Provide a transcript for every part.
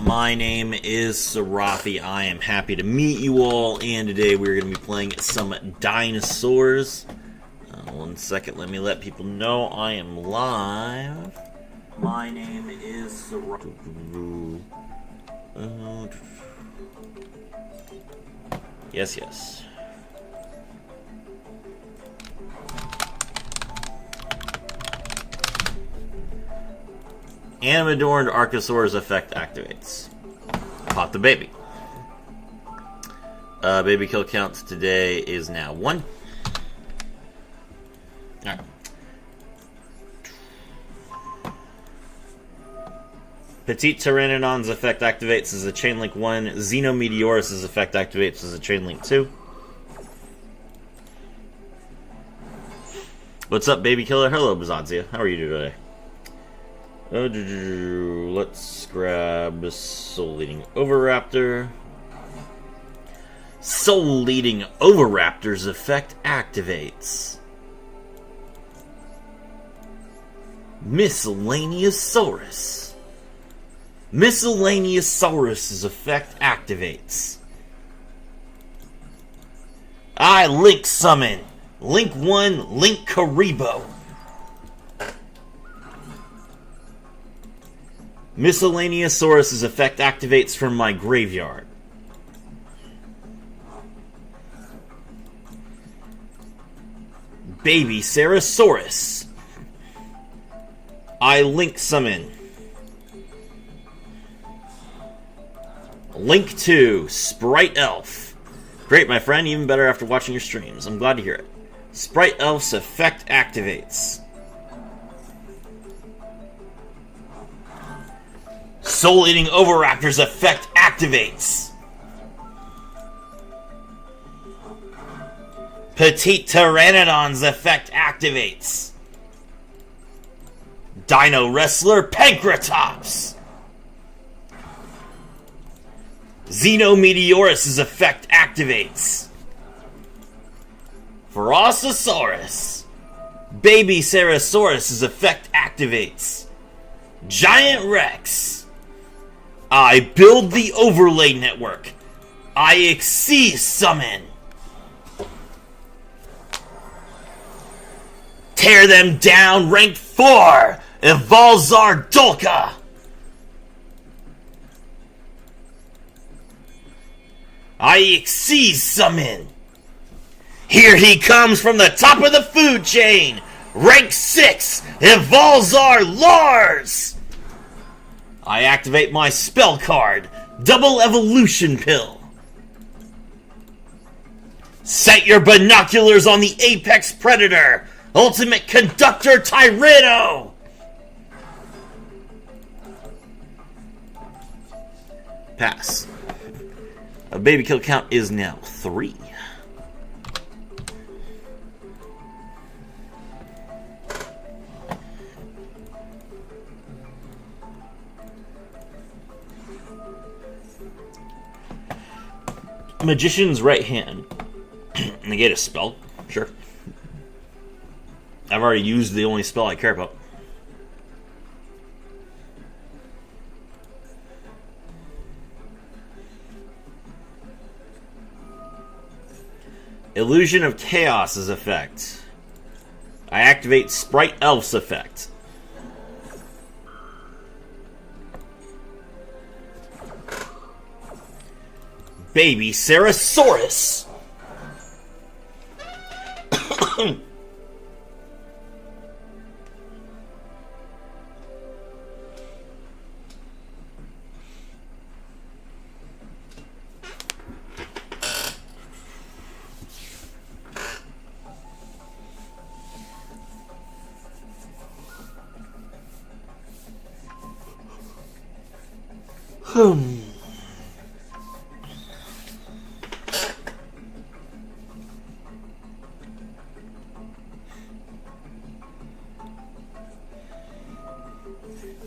My name is Sarafi. I am happy to meet you all, and today we're going to be playing some Dinosaurs. 1 second, let me let people know I am live. My name is Sarafi. Yes. Animadorned Archosaurus effect activates. Pop the baby. Baby kill count today is now 1. Alright. Petite Pteranodon's effect activates as a chain link 1. Xenometeorus' effect activates as a chain link 2. What's up, baby killer? Hello, Bazanzia. How are you today? Let's grab Soul Eating Oviraptor. Soul Eating Oviraptor's effect activates. Miscellaneousaurus. Miscellaneousaurus' effect activates. I Link Summon. Link 1, Link Karibo. Miscellaneousaurus' effect activates from my graveyard. Baby Sarasaurus. I Link Summon. Link 2, Sprite Elf. Great, my friend, even better after watching your streams. I'm glad to hear it. Sprite Elf's effect activates. Soul Eating Oviraptor's effect activates. Petite Pteranodon's effect activates. Dino Wrestler Pankratops. Xenometeorus' effect activates. Ferocisaurus. Baby Sarasaurus' effect activates. Giant Rex. I build the overlay network. I Exceed Summon. Tear them down, rank 4, Evolzar Dolka. I Exceed Summon. Here he comes from the top of the food chain, rank 6, Evolzar Lars. I activate my spell card, Double Evolution Pill. Set your binoculars on the Apex Predator, Ultimate Conductor Tyranno. Pass. A baby kill count is now 3. Magician's Right Hand. Negate a spell? Sure. I've already used the only spell I care about. Illusion of Chaos's effect. I activate Sprite Elf's effect. Baby Sarasaurus.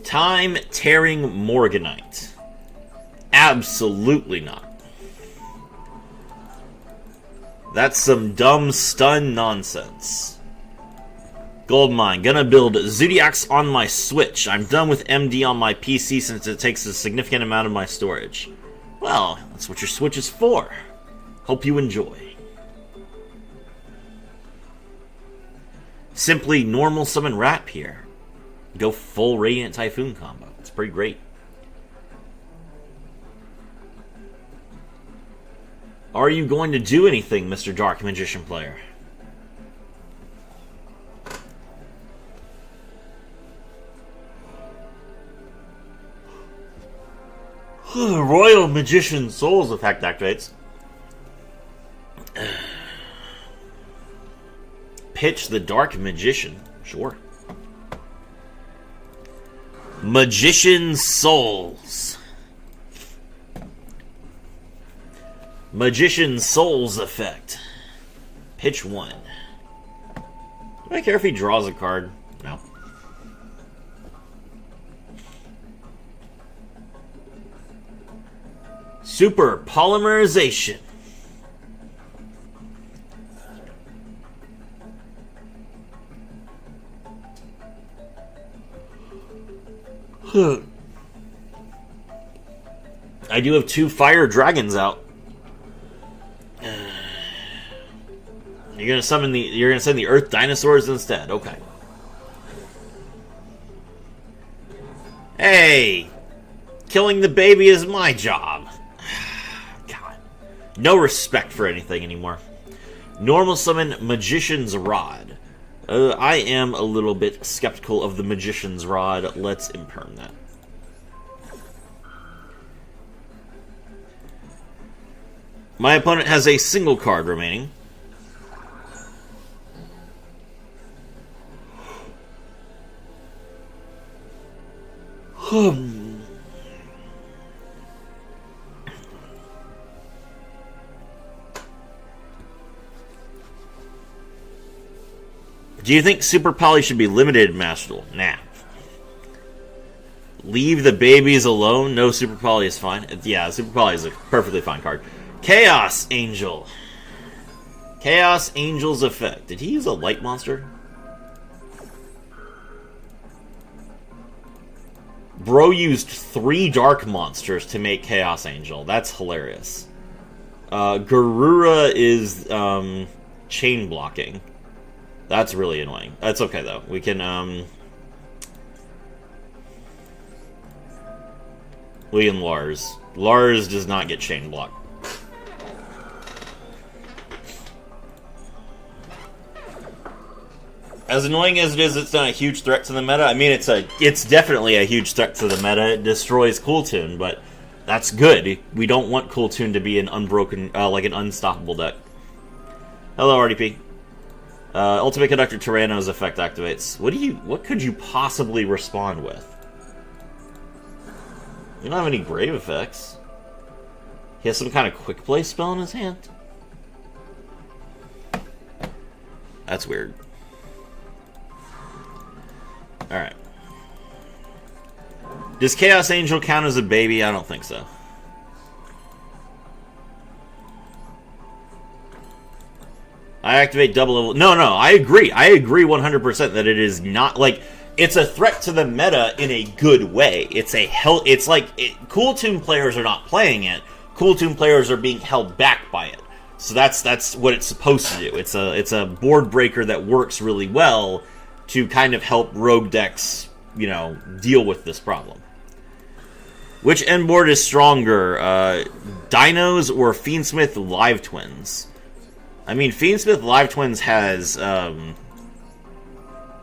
Time-tearing Morganite. Absolutely not. That's some dumb stun nonsense. Goldmine, gonna build Zodiacs on my Switch. I'm done with MD on my PC since it takes a significant amount of my storage. Well, that's what your Switch is for. Hope you enjoy. Simply normal summon Rap here. Go full Radiant Typhoon combo. It's pretty great. Are you going to do anything, Mr. Dark Magician player? Royal Magician Souls effect activates. Pitch the Dark Magician. Sure. Magician Souls. Magician Souls effect. Pitch 1. Do I care if he draws a card? No. Super Polymerization. I do have 2 fire dragons out. You're gonna summon the. You're gonna send the Earth Dinosaurs instead. Okay. Hey, killing the baby is my job. God, no respect for anything anymore. Normal summon Magician's Rod. I am a little bit skeptical of the Magician's Rod. Let's imperm that. My opponent has a single card remaining. Do you think Super Poly should be limited in Master Duel? Nah. Leave the babies alone. No, Super Poly is fine. Yeah, Super Poly is a perfectly fine card. Chaos Angel. Chaos Angel's effect. Did he use a light monster? Bro used 3 dark monsters to make Chaos Angel. That's hilarious. Garura is chain blocking. That's really annoying. That's okay though. We can Lars. Lars does not get chain blocked. As annoying as it is, it's not a huge threat to the meta. I mean, it's definitely a huge threat to the meta. It destroys Cool Tune, but that's good. We don't want Cool Tune to be an unbroken, like an unstoppable deck. Hello, RDP. Ultimate Conductor Tyranno's effect activates. What could you possibly respond with? You don't have any grave effects. He has some kind of quick play spell in his hand. That's weird. Alright. Does Chaos Angel count as a baby? I don't think so. I activate double level. No, I agree. I agree 100% that it is not like it's a threat to the meta in a good way. It's a it's like Cool Tune players are not playing it. Cool Tune players are being held back by it. So that's what it's supposed to do. It's a board breaker that works really well to kind of help rogue decks, you know, deal with this problem. Which end board is stronger, Dinos or Fiendsmith Live Twins? I mean, Fiendsmith Live Twins has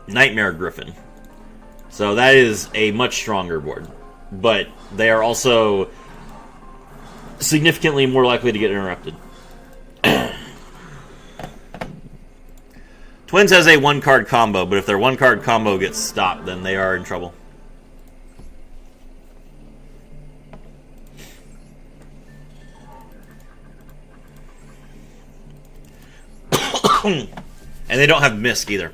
Nightmare Griffin, so that is a much stronger board. But they are also significantly more likely to get interrupted. Twins has a 1-card combo, but if their 1-card combo gets stopped, then they are in trouble. And they don't have Misk either.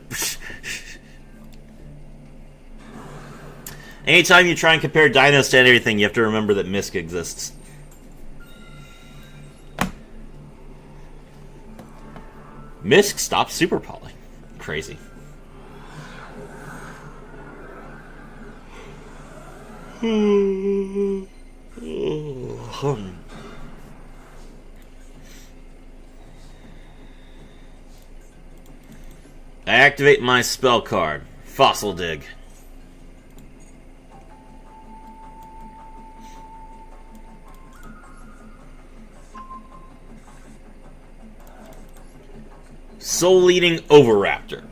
Anytime you try and compare Dinos to everything, you have to remember that Misk exists. Misk stops Super Poly. Crazy. I activate my spell card, Fossil Dig. Soul Eating Oviraptor.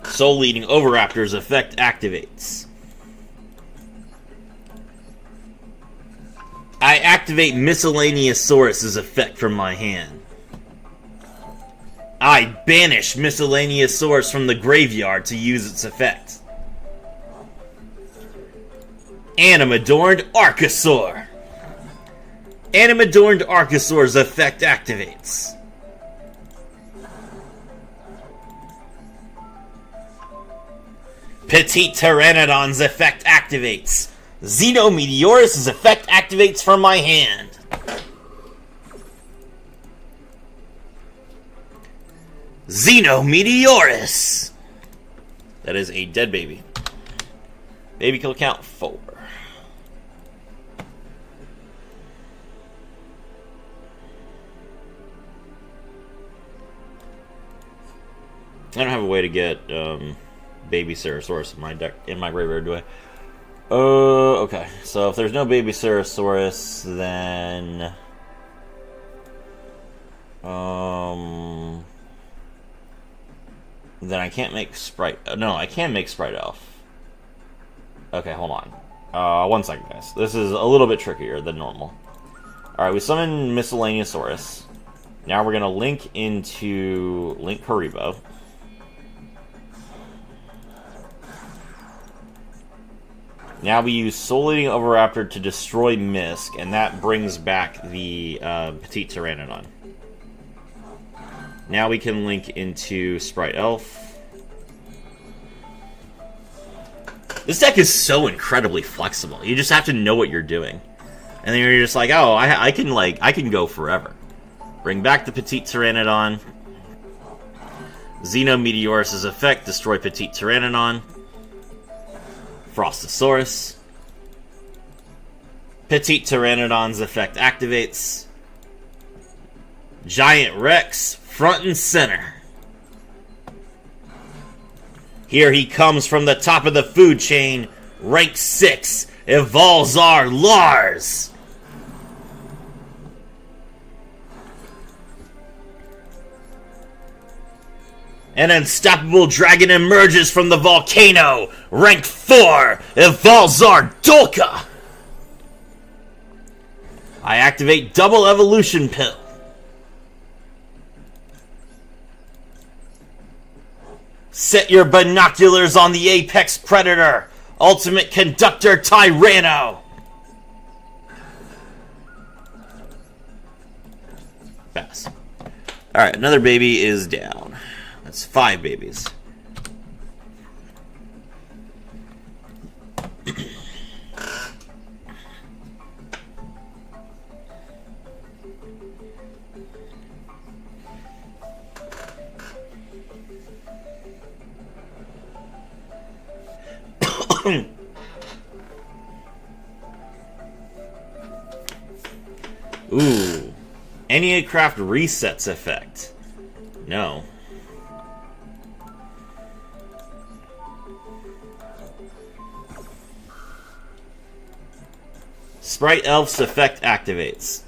Soul Eating Oviraptor's effect activates. I activate Miscellaneousaurus's effect from my hand. I banish Miscellaneousaurus from the graveyard to use its effect. Animadorned Archosaur. Animadorned Archosaur's effect activates. Petite Pteranodon's effect activates. Xenometeorus' effect activates from my hand. Xenometeorus! That is a dead baby. Baby kill count 4. I don't have a way to get baby Ceratosaurus in my deck, in my graveyard, do I? Okay. So if there's no baby Ceratosaurus, then I can't make Sprite. No, I can make Sprite Elf. Okay, hold on. 1 second, guys. This is a little bit trickier than normal. Alright, we summon Miscellaneousaurus. Now we're going to link into Link Haribo. Now we use Soul Eating Oviraptor to destroy Misk, and that brings back the Petite Pteranodon. Now we can link into Sprite Elf. This deck is so incredibly flexible. You just have to know what you're doing. And then you're just like, oh, I can go forever. Bring back the Petite Pteranodon. Xenometeorus' effect, destroy Petite Pteranodon. Frostosaurus. Petite Pteranodon's effect activates. Giant Rex, front and center. Here he comes from the top of the food chain, rank 6, Evolzar Lars. An unstoppable dragon emerges from the volcano, rank 4, Evolzar Dolka. I activate Double Evolution Pill. Set your binoculars on the apex predator, Ultimate Conductor Tyranno. Pass. Alright, another baby is down. That's 5 babies. Ooh. Enneacraft resets effect. No. Sprite Elf's effect activates.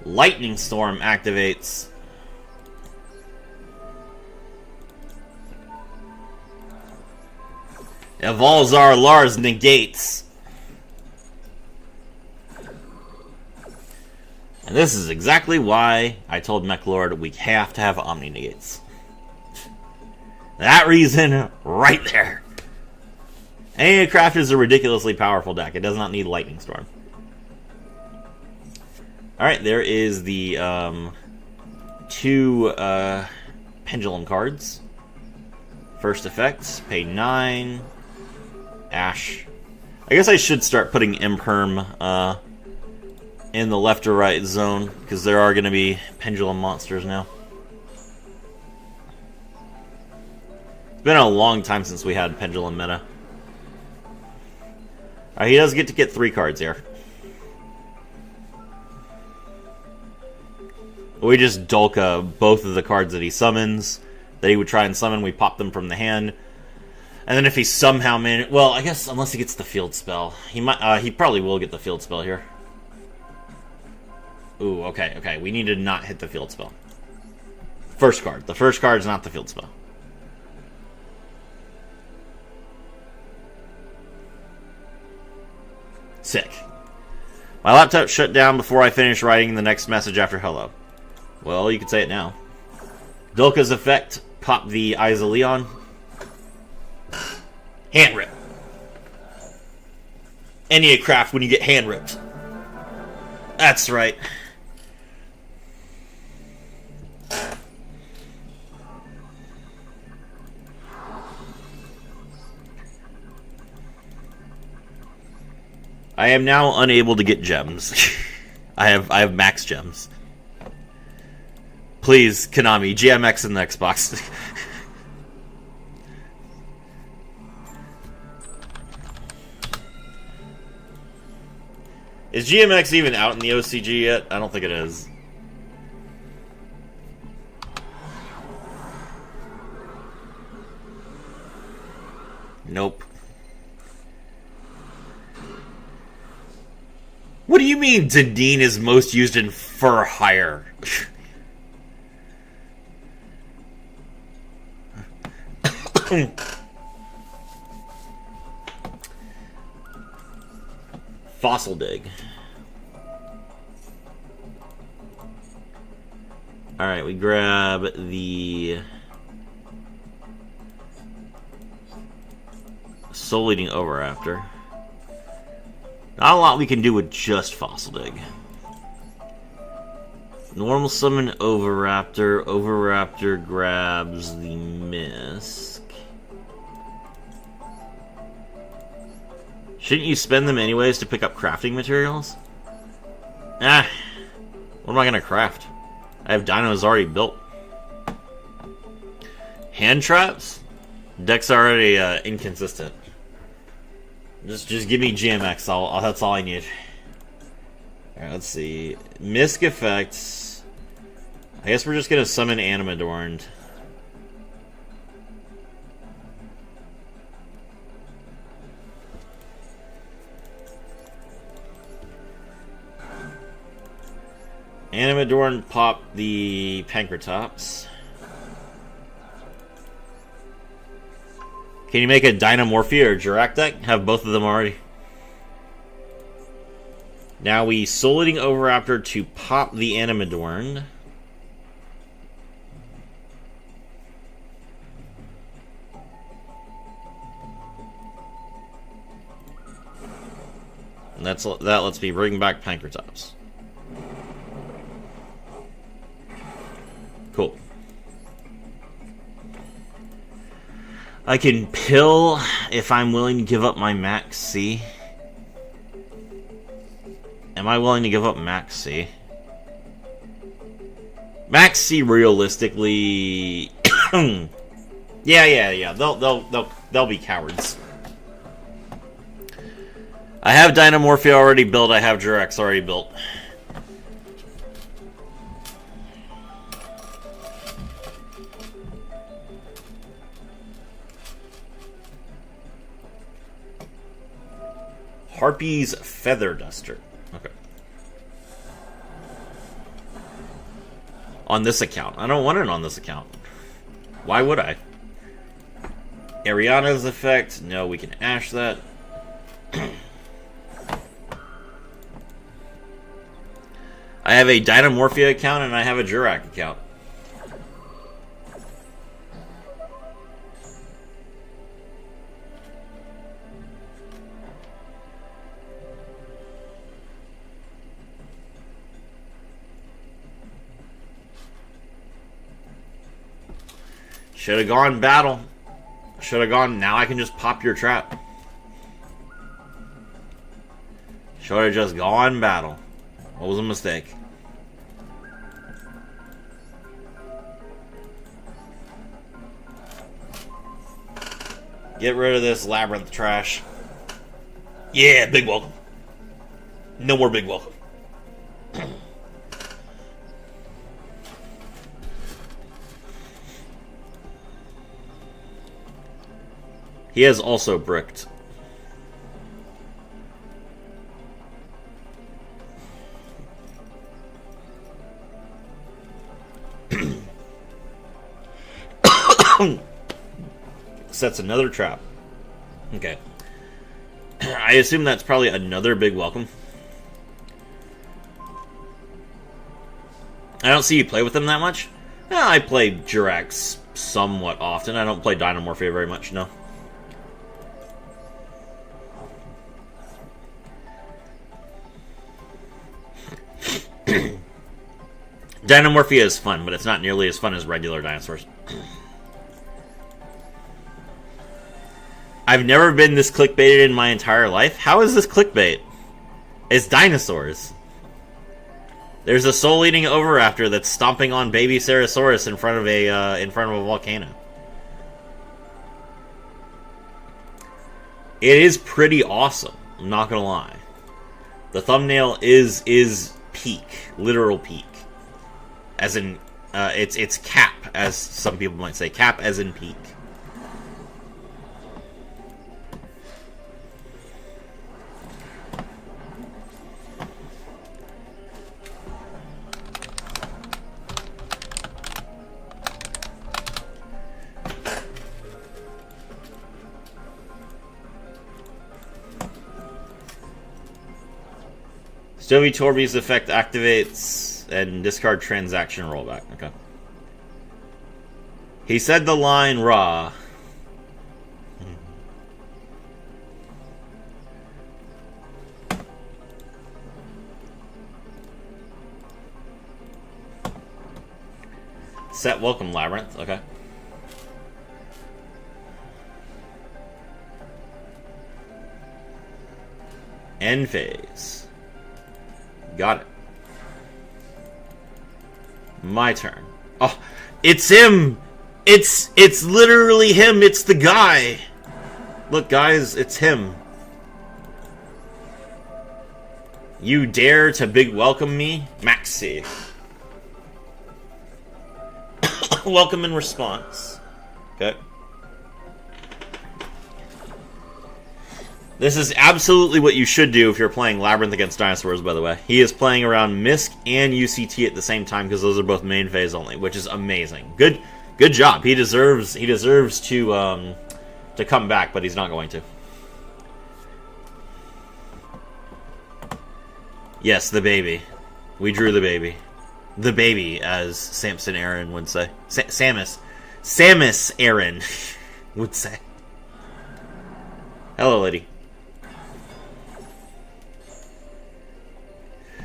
Lightning Storm activates. Evolzar Lars negates. And this is exactly why I told Mechlord we have to have Omni negates. That reason right there. Enneacraft is a ridiculously powerful deck. It does not need Lightning Storm. Alright, there is the 2 pendulum cards. First effect, pay 9. Ash. I guess I should start putting Imperm in the left or right zone, because there are going to be pendulum monsters now. It's been a long time since we had pendulum meta. He does get to get 3 cards here. We just Dulka both of the cards that he summons, that he would try and summon. We pop them from the hand. And then if he somehow well, I guess unless he gets the field spell. He might he probably will get the field spell here. Ooh, okay. We need to not hit the field spell. First card. The first card is not the field spell. Sick. My laptop shut down before I finished writing the next message after hello. Well, you could say it now. Dulka's effect, pop the Eyes of Leon. Hand rip. Any craft when you get hand ripped. That's right. I am now unable to get gems. I have max gems. Please, Konami, GMX in the Xbox. Is GMX even out in the OCG yet? I don't think it is. Nope. What do you mean Zadine is most used in fur hire? Fossil dig. Alright, we grab the Soul Eating Overraptor. Not a lot we can do with just Fossil Dig. Normal summon Overraptor. Overraptor grabs the Mist. Shouldn't you spend them anyways to pick up crafting materials? What am I going to craft? I have dinos already built. Hand traps? Deck's already inconsistent. Just give me GMX. That's all I need. Alright, let's see. Misk effects. I guess we're just going to summon Animadorned. Animadorn pop the Pankratops. Can you make a Dynamorphia or Jirac deck? Have both of them already. Now we Soul Eating Overraptor to pop the Animadorn. And that lets me bring back Pankratops. Cool. I can pill if I'm willing to give up my Max C. Am I willing to give up Max C? Max C realistically... yeah. They'll be cowards. I have Dynamorphia already built. I have Jirax already built. Harpy's Feather Duster. Okay. On this account. I don't want it on this account. Why would I? Ariana's effect. No, we can ash that. I have a Dynamorphia account and I have a Jirac account. Should have gone battle. Should have gone. Now I can just pop your trap. Should have just gone battle. What was a mistake? Get rid of this labyrinth trash. Yeah, big welcome. No more big welcome. He has also bricked. Sets another trap. Okay. I assume that's probably another big welcome. I don't see you play with them that much. I play Jirax somewhat often. I don't play Dynamorphia very much, no. Dynamorphia is fun, but it's not nearly as fun as regular dinosaurs. I've never been this clickbaited in my entire life. How is this clickbait? It's dinosaurs. There's a soul-eating Oviraptor that's stomping on baby Ceratosaurus in front of a volcano. It is pretty awesome. I'm not gonna lie. The thumbnail is peak, literal peak, as in it's cap, as some people might say, cap as in peak. Stovey Torby's effect activates and discard transaction rollback. Okay. He said the line raw. Set welcome labyrinth. Okay. End phase. Got it. My turn. Oh, it's him! It's literally him! It's the guy! Look, guys, it's him. You dare to big welcome me? Maxi. Welcome in response. Okay. This is absolutely what you should do if you're playing Labyrinth against dinosaurs, by the way. He is playing around MISC and UCT at the same time because those are both main phase only, which is amazing. Good job. He deserves to come back, but he's not going to. Yes, the baby. We drew the baby. The baby, as Samson Aaron would say. Samus Aaron would say. Hello, lady.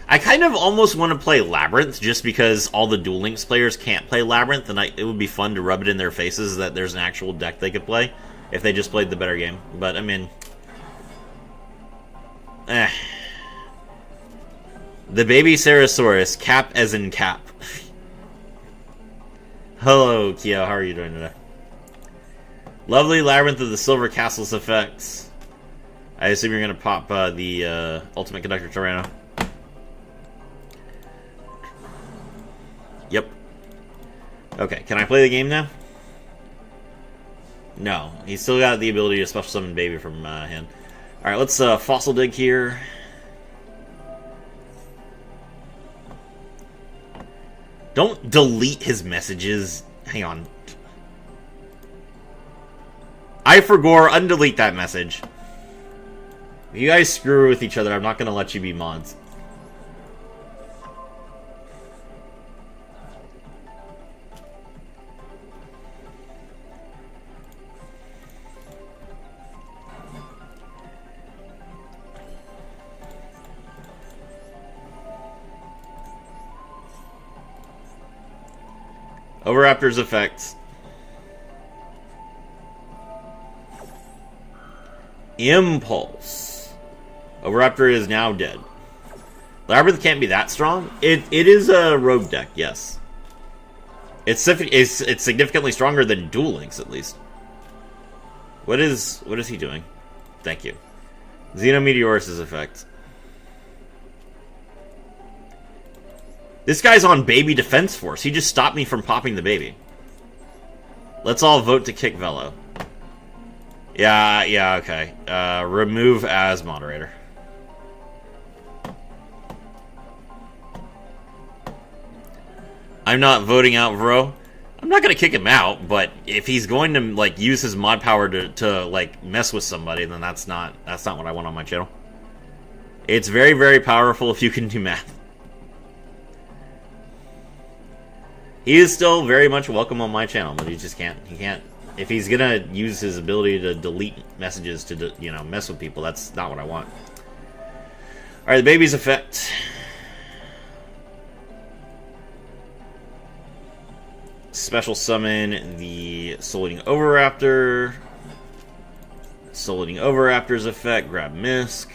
I kind of almost want to play Labyrinth just because all the Duel Links players can't play Labyrinth, and it would be fun to rub it in their faces that there's an actual deck they could play if they just played the better game. But, I mean... The baby Ceratosaurus, cap as in cap. Hello, Kia, how are you doing today? Lovely Labyrinth of the Silver Castles effects. I assume you're going to pop the Ultimate Conductor Tyranno. Yep. Okay, can I play the game now? No, he's still got the ability to special summon baby from hand. Alright, let's fossil dig here. Don't delete his messages. Hang on. I forgore, undelete that message. If you guys screw with each other, I'm not going to let you be mods. Oviraptor's effects. Impulse. Overraptor is now dead. Labyrinth can't be that strong. It is a rogue deck, yes. It's significantly stronger than Duel Links, at least. What is he doing? Thank you. Xenometeorus' effect. This guy's on Baby Defense Force. He just stopped me from popping the baby. Let's all vote to kick Velo. Yeah, okay. Remove as moderator. I'm not voting out Vro. I'm not gonna kick him out, but if he's going to like use his mod power to like mess with somebody, then that's not what I want on my channel. It's very, very powerful if you can do math. He is still very much welcome on my channel, but he can't. If he's gonna use his ability to delete messages to mess with people, that's not what I want. All right, the baby's effect. Special summon the Soul Eating Overraptor. Soul Eating Overraptor's effect. Grab Misk.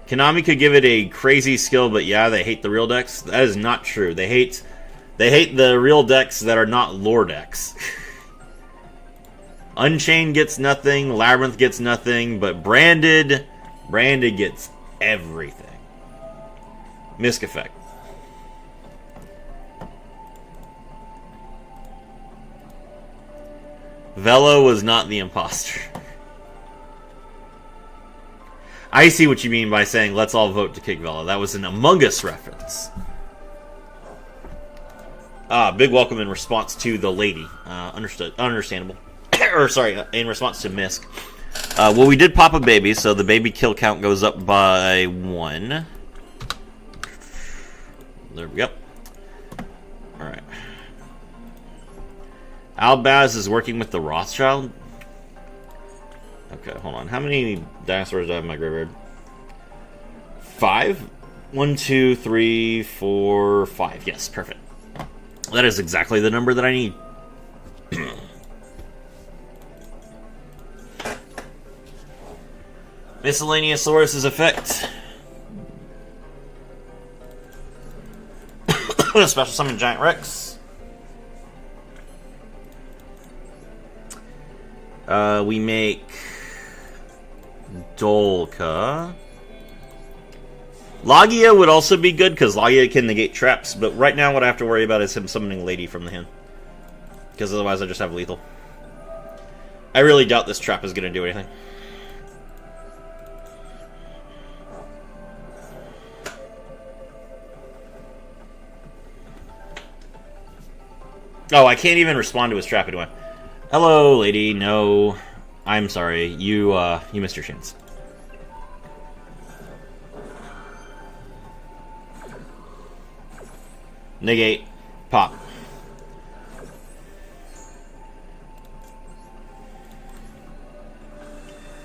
Konami could give it a crazy skill, but yeah, they hate the real decks. That is not true. They hate the real decks that are not lore decks. Unchained gets nothing, Labyrinth gets nothing, but Branded gets everything. Misk effect. Velo was not the imposter. I see what you mean by saying let's all vote to kick Velo. That was an Among Us reference. Big welcome in response to the lady. Understandable. Or sorry, in response to Misk. Well, we did pop a baby, so the baby kill count goes up by 1. There we go. Alright. Albaz is working with the Rothschild. Okay, hold on. How many dinosaurs do I have in my graveyard? 5? 1, 2, 3, 4, 5. Yes, perfect. That is exactly the number that I need. Miscellaneousaurus' effect. Special summon Giant Rex. We make Dolka. Logia would also be good because Logia can negate traps, but right now what I have to worry about is him summoning Lady from the hand. Because otherwise I just have lethal. I really doubt this trap is going to do anything. Oh, I can't even respond to his trap anyway. Hello, lady. No, I'm sorry. You missed your chance. Negate. Pop.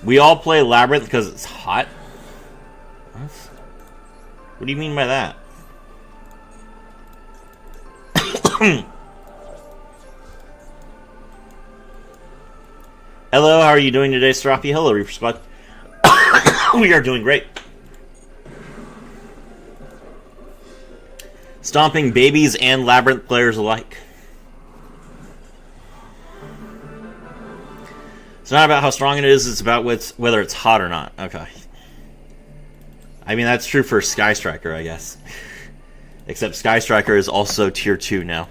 We all play Labyrinth because it's hot? What do you mean by that? Hello, how are you doing today, Serapi? Hello, Reaper Spot. We are doing great. Stomping babies and Labyrinth players alike. It's not about how strong it is, it's about whether it's hot or not. Okay. I mean, that's true for Sky Striker, I guess. Except Sky Striker is also tier 2 now.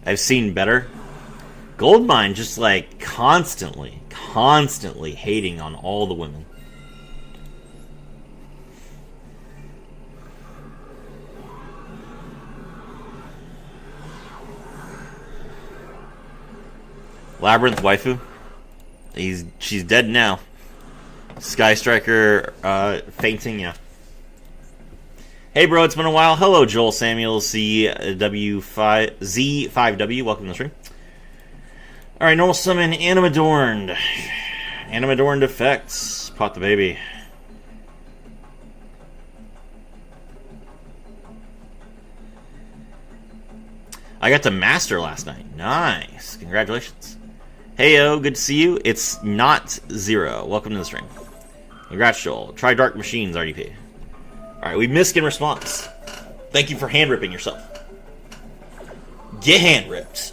I've seen better. Goldmine just like constantly hating on all the women. Labyrinth waifu. She's dead now. Sky Striker fainting, yeah. Hey bro, it's been a while. Hello Joel Samuel Z5W, welcome to the stream. Alright, normal summon Animadorned. Animadorned effects. Pot the baby. I got to master last night. Nice. Congratulations. Heyo, good to see you. It's not Zero. Welcome to the stream. Congrats, Joel. Try Dark Machines, RDP. Alright, we missed in response. Thank you for hand ripping yourself. Get hand ripped.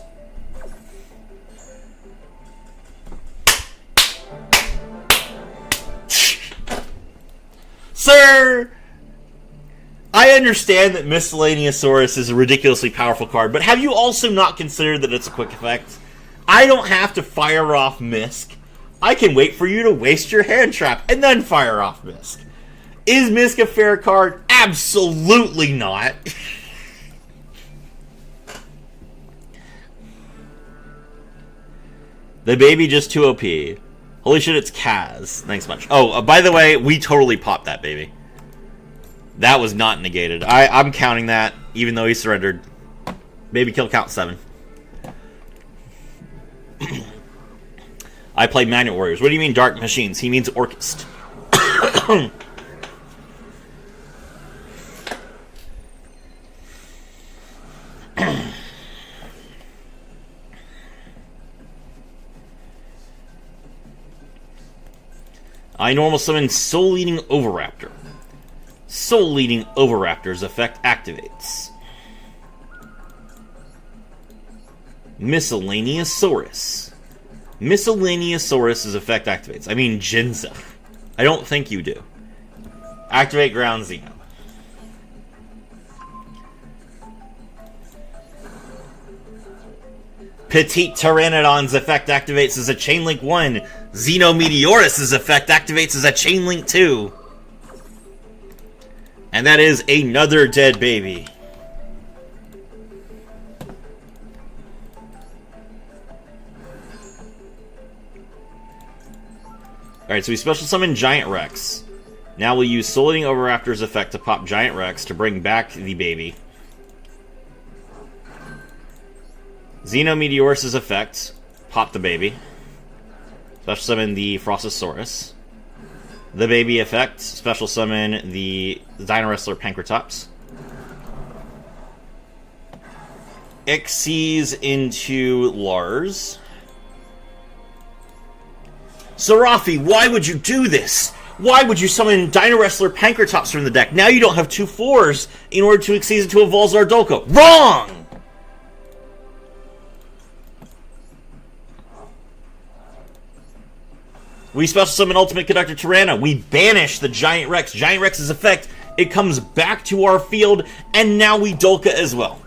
Sir! I understand that Miscellaneousaurus is a ridiculously powerful card, but have you also not considered that it's a quick effect? I don't have to fire off Misk. I can wait for you to waste your hand trap and then fire off Misk. Is Misk a fair card? Absolutely not. The baby just too OP. Holy shit, it's Kaz. Thanks much. Oh, by the way, we totally popped that baby. That was not negated. I'm counting that, even though he surrendered. Baby kill count 7. I play Magnet Warriors. What do you mean Dark Machines? He means Orchist. I normal summon Soul Leading Oviraptor. Soul Leading Oviraptor's effect activates. Miscellaneousaurus. Miscellaneousaurus' effect activates. I mean Jinza. I don't think you do. Activate Ground Xeno. Petite Pteranodon's effect activates as a Chainlink 1. Xenometeorus' effect activates as a Chainlink 2. And that is another dead baby. Alright, so we special summon Giant Rex. Now we'll use Soul Eating Oviraptor's effect to pop Giant Rex to bring back the baby. Xenometeorus' effect, pop the baby. Special summon the Frostosaurus. The baby effect, special summon the Dino Wrestler Pancratops. Xyz into Lars. Serafi, why would you do this? Why would you summon Dino Wrestler Pancratops from the deck? Now you don't have 2 4s in order to Xyz into a Volzar Dolko. Wrong! We special summon Ultimate Conductor Tyranna. We banish the Giant Rex. Giant Rex's effect, it comes back to our field, and now we Dolka as well.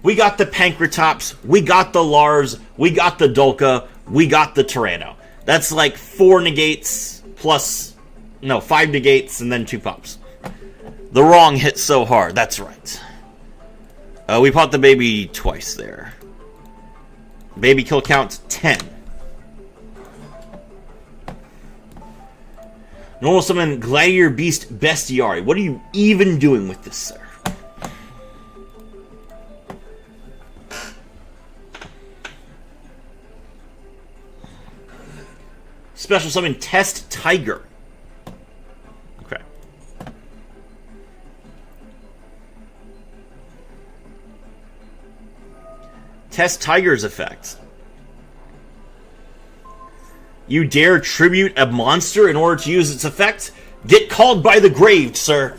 We got the Pancratops, we got the Lars, we got the Dolka, we got the Tyranno. That's like 4 negates plus... No, 5 negates and then 2 pops. The wrong hit so hard, that's right. We popped the baby twice there. Baby kill count 10. Normal summon Gladiator Beast Bestiari. What are you even doing with this, sir? Special summon Test Tiger. Okay. Test Tiger's effect. You dare tribute a monster in order to use its effect? Get called by the grave, sir.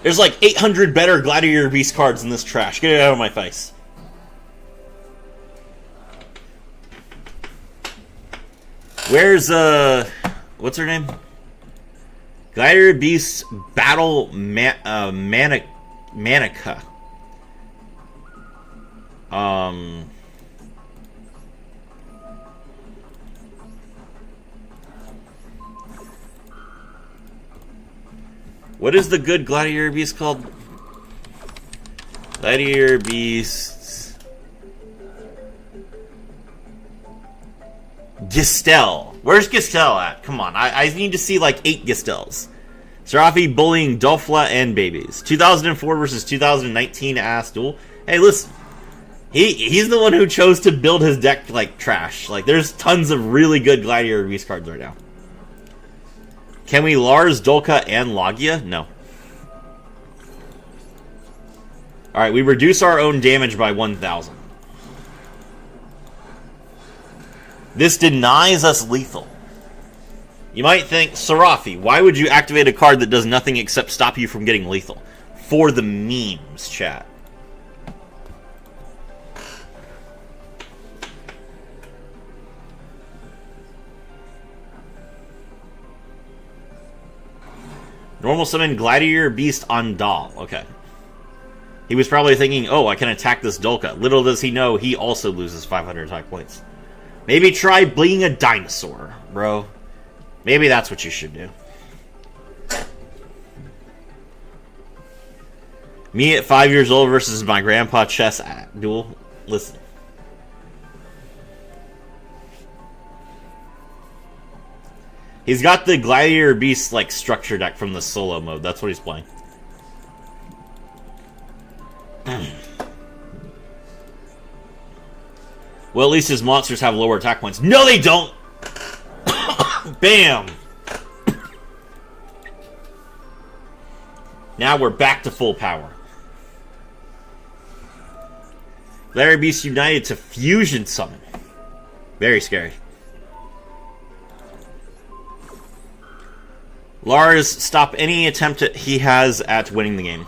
There's like 800 better Gladiator Beast cards in this trash. Get it out of my face. Where's, what's her name? Gladiator Beast Battle Manica. What is the good Gladiator Beast called? Gladiator Beast... Gistel. Where's Gistel at? Come on, I need to see like 8 Gistels. Serafi bullying Dolfla and babies. 2004 versus 2019 ass duel. Hey, listen. He's the one who chose to build his deck like trash. Like, there's tons of really good Gladiator Beast cards right now. Can we Lars, Dolka, and Logia? No. Alright, we reduce our own damage by 1,000. This denies us lethal. You might think, Sarafi, why would you activate a card that does nothing except stop you from getting lethal? For the memes, chat. Normal summon Gladiator Beast on Doll. Okay. He was probably thinking, oh, I can attack this Dolka. Little does he know, he also loses 500 attack points. Maybe try being a dinosaur, bro. Maybe that's what you should do. Me at 5 years old versus my grandpa chess duel. Listen. He's got the Gladiator Beast like structure deck from the solo mode. That's what he's playing. Well, at least his monsters have lower attack points. No, they don't! Bam! Now we're back to full power. Gladiator Beast United to Fusion Summon. Very scary. Lars, stop any attempt he has at winning the game.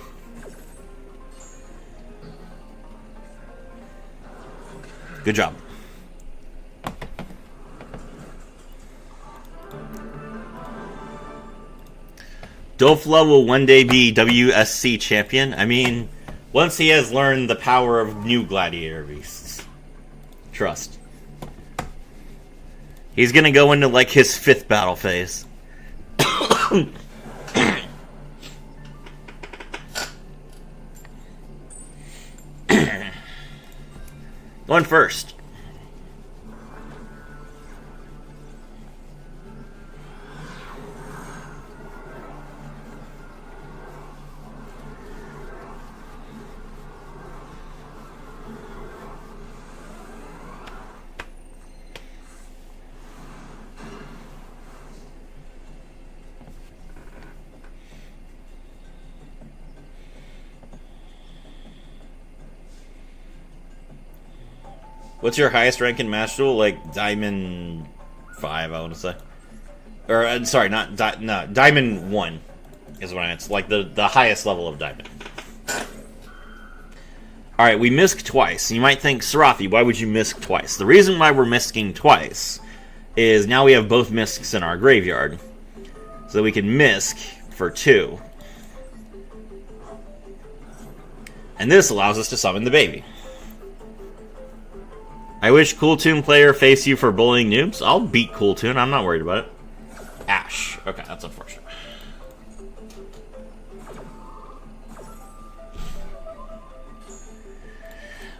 Good job. Dofla will one day be WSC champion. I mean, once he has learned the power of new Gladiator Beasts. Trust. He's gonna go into, like, his 5th battle phase. Going first. What's your highest rank in Match Duel? Like Diamond 5, I want to say. Or, sorry, not no, Diamond 1 is what it's like the highest level of Diamond. Alright, we misc twice. You might think, Sarafi, why would you misc twice? The reason why we're misking twice is now we have both miscs in our graveyard. So we can misc for 2. And this allows us to summon the baby. I wish Cool Toon player face you for bullying noobs. I'll beat Cool Toon. I'm not worried about it. Ash. Okay, that's unfortunate.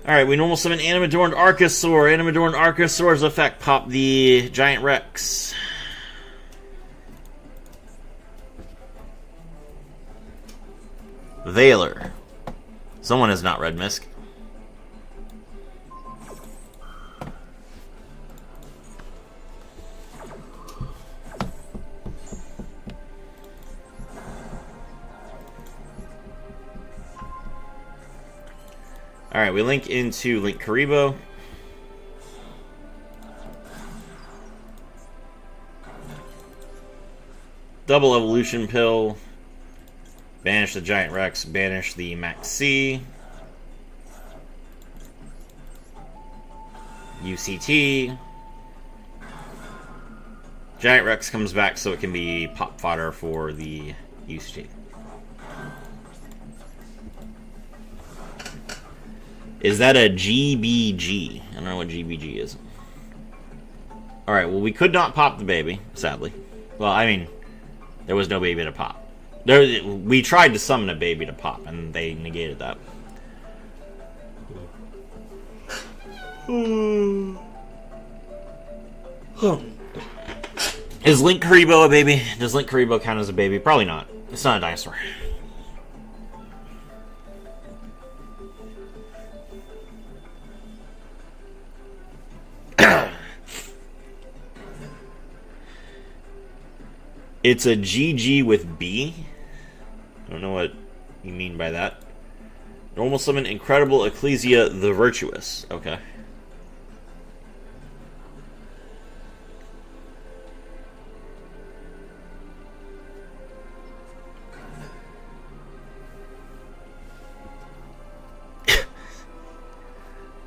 Alright, we normal summon Animadorned Archosaur. Animadorned Archosaur's effect. Pop the Giant Rex. Veiler. Someone has not read Misk. Alright, we link into Link Karibo. Double Evolution Pill. Banish the Giant Rex. Banish the Maxi. UCT. Giant Rex comes back so it can be pop fodder for the UCT. Is that a GBG? I don't know what GBG is. Alright, well, we could not pop the baby, sadly. Well, I mean, there was no baby to pop. We tried to summon a baby to pop, and they negated that. Is Link Karibo a baby? Does Link Karibo count as a baby? Probably not. It's not a dinosaur. It's a GG with B. I don't know what you mean by that. Normal summon Incredible Ecclesia the Virtuous. Okay.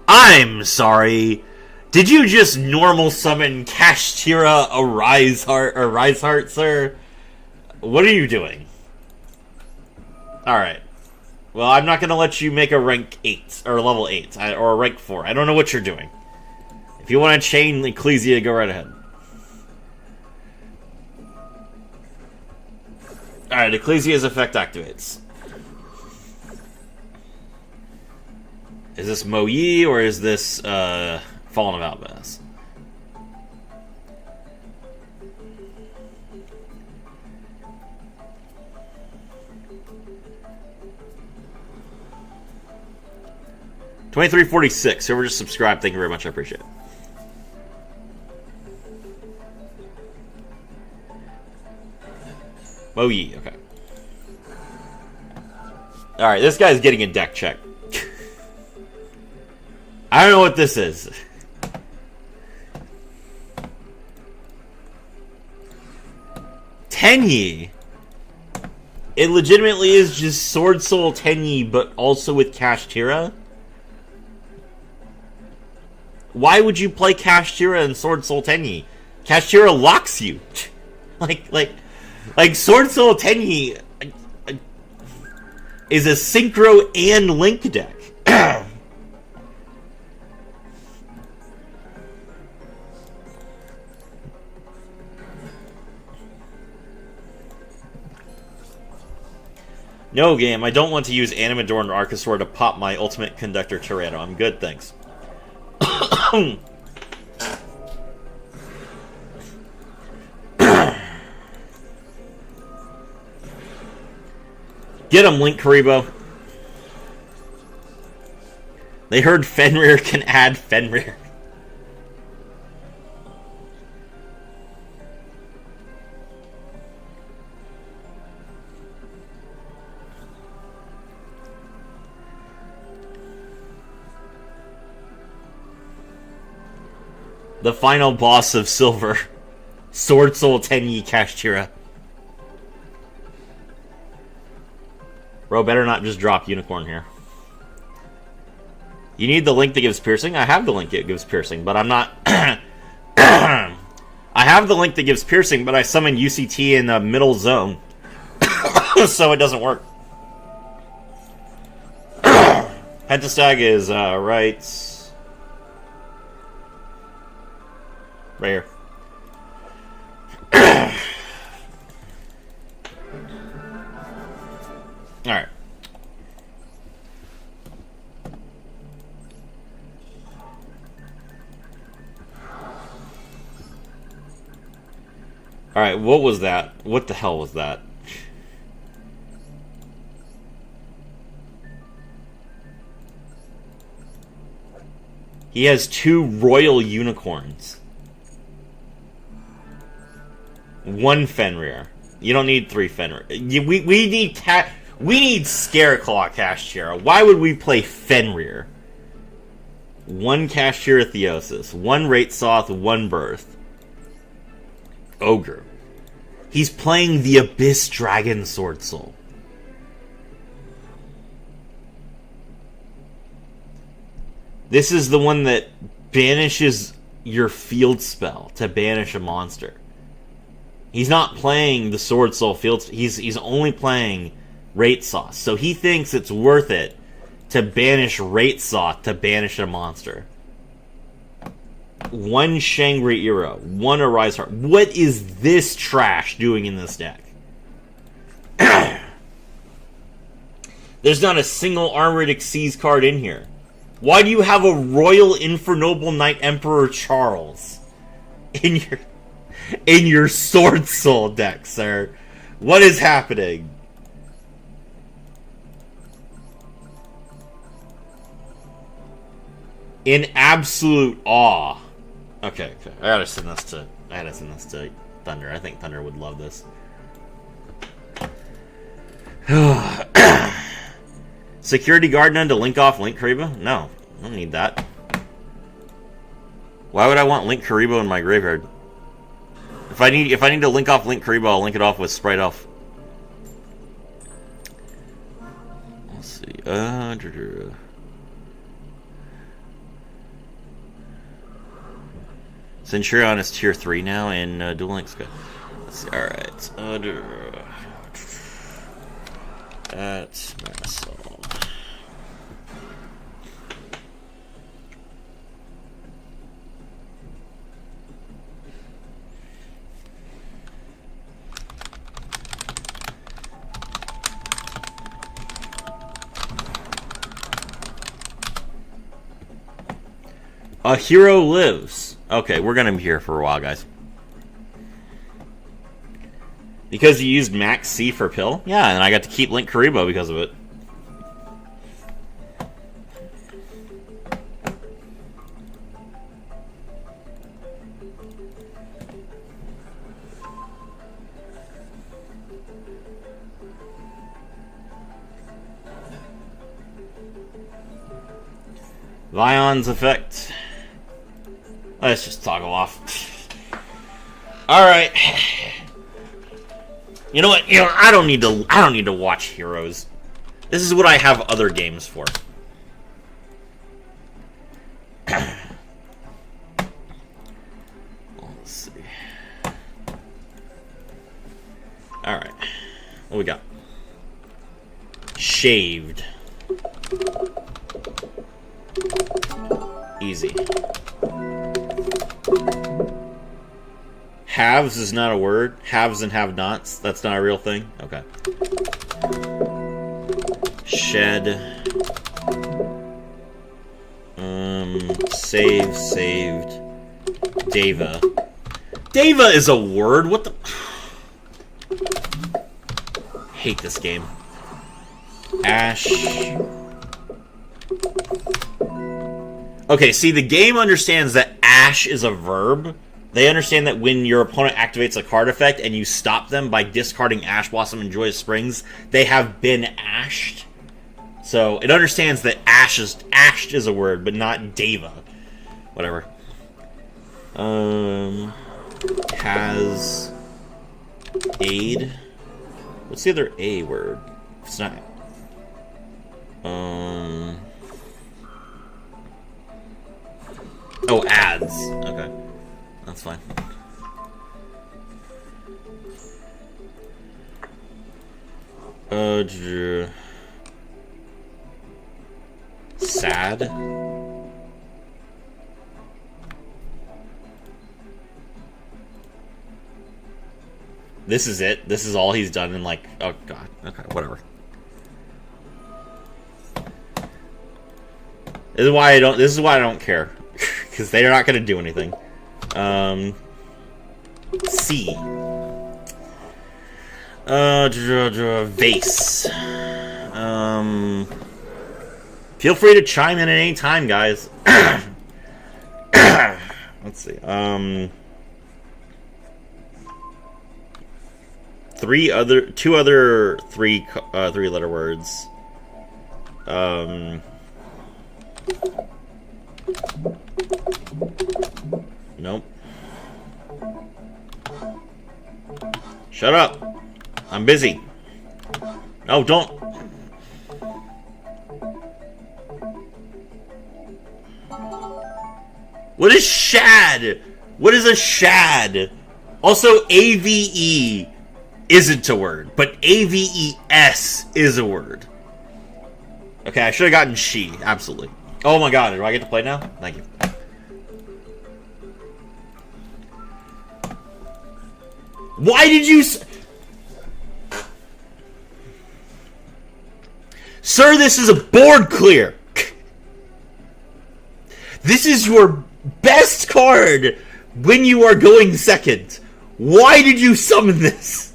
I'm sorry. Did you just normal summon Kashtira Rise Heart, sir? What are you doing? Alright. Well, I'm not gonna let you make a rank 8, or level 8, or a rank 4. I don't know what you're doing. If you want to chain Ecclesia, go right ahead. Alright, Ecclesia's effect activates. Is this Mo Yi, or is this, Fallen of Albaz? $23.46. Whoever just subscribed, thank you very much. I appreciate it. Mo Yi, okay. Alright, this guy's getting a deck check. I don't know what this is. Tenyi. It legitimately is just Sword Soul Tenyi, but also with Kashtira? Why would you play Kashtira and Sword Soul Tenyi? Kashtira locks you. like Sword Soul Tenyi is a Synchro and Link deck. No game, I don't want to use Animador and Archosaur to pop my Ultimate Conductor Tyranno. I'm good, thanks. Get him, Link Karibo. They heard Fenrir can add Fenrir. The final boss of Silver. Sword Soul Tenyi Kashtira. Bro, better not just drop Unicorn here. You need the link that gives piercing? I have the link that gives piercing, but I'm not... I have the link that gives piercing, but I summoned UCT in the middle zone. So it doesn't work. Pentastag is, right... Right here. Alright. Alright, what was that? What the hell was that? He has 2 royal unicorns. 1 Fenrir. You don't need 3 Fenrir. We need Scareclaw Kashtira. Why would we play Fenrir? 1 Kashtira Theosis, 1 Raitsoth, 1 Birth. Ogre. He's playing the Abyss Dragon Sword Soul. This is the one that banishes your field spell to banish a monster. He's not playing the Sword Soul field. He's only playing Raitsoth. So he thinks it's worth it to banish Raitsoth to banish a monster. 1 Shangri Era, 1 Arise Heart. What is this trash doing in this deck? There's not a single Armored Xyz card in here. Why do you have a Royal Infernoble Knight Emperor Charles in your Sword Soul deck, sir? What is happening? In absolute awe. Okay. I gotta send this to Thunder. I think Thunder would love this. Security guard none to link off Link Karibo? No, I don't need that. Why would I want Link Karibo in my graveyard? If I need to link off Link Karibo, I'll link it off with Sprite Elf. Let's see. Centurion is tier 3 now, and Duel Link's good. Let's see. Alright. That's Dinosaur. A hero lives. Okay, we're gonna be here for a while, guys. Because you used Max C for Pill? Yeah, and I got to keep Link Karibo because of it. Vion's effect. Let's just toggle off. Alright. You know what? I don't need to watch Heroes. This is what I have other games for. Let's see. Alright. What we got? Shaved. Easy. Halves is not a word. Haves and have-nots. That's not a real thing? Okay. Shed. Saved. Deva. Deva is a word? What the... Hate this game. Ash. Okay, see, the game understands that Ash is a verb. They understand that when your opponent activates a card effect and you stop them by discarding Ash Blossom and Joyous Springs, they have been ashed. So it understands that ashed is a word, but not Deva. Whatever. Has aid. What's the other A word? It's not. Oh, ads. Okay. That's fine. Sad. This is it. This is all he's done in like... Oh, God. Okay, whatever. This is why I don't care. Because they're not going to do anything. C. Vase. Feel free to chime in at any time, guys. Let's see. Two other three-letter words. Nope. Shut up. I'm busy. No, don't. What is shad? What is a shad? Also, AVE isn't a word, but AVES is a word. Okay, I should have gotten she. Absolutely. Oh my god, do I get to play now? Thank you. Why did you... Sir, this is a board clear. This is your best card when you are going second. Why did you summon this?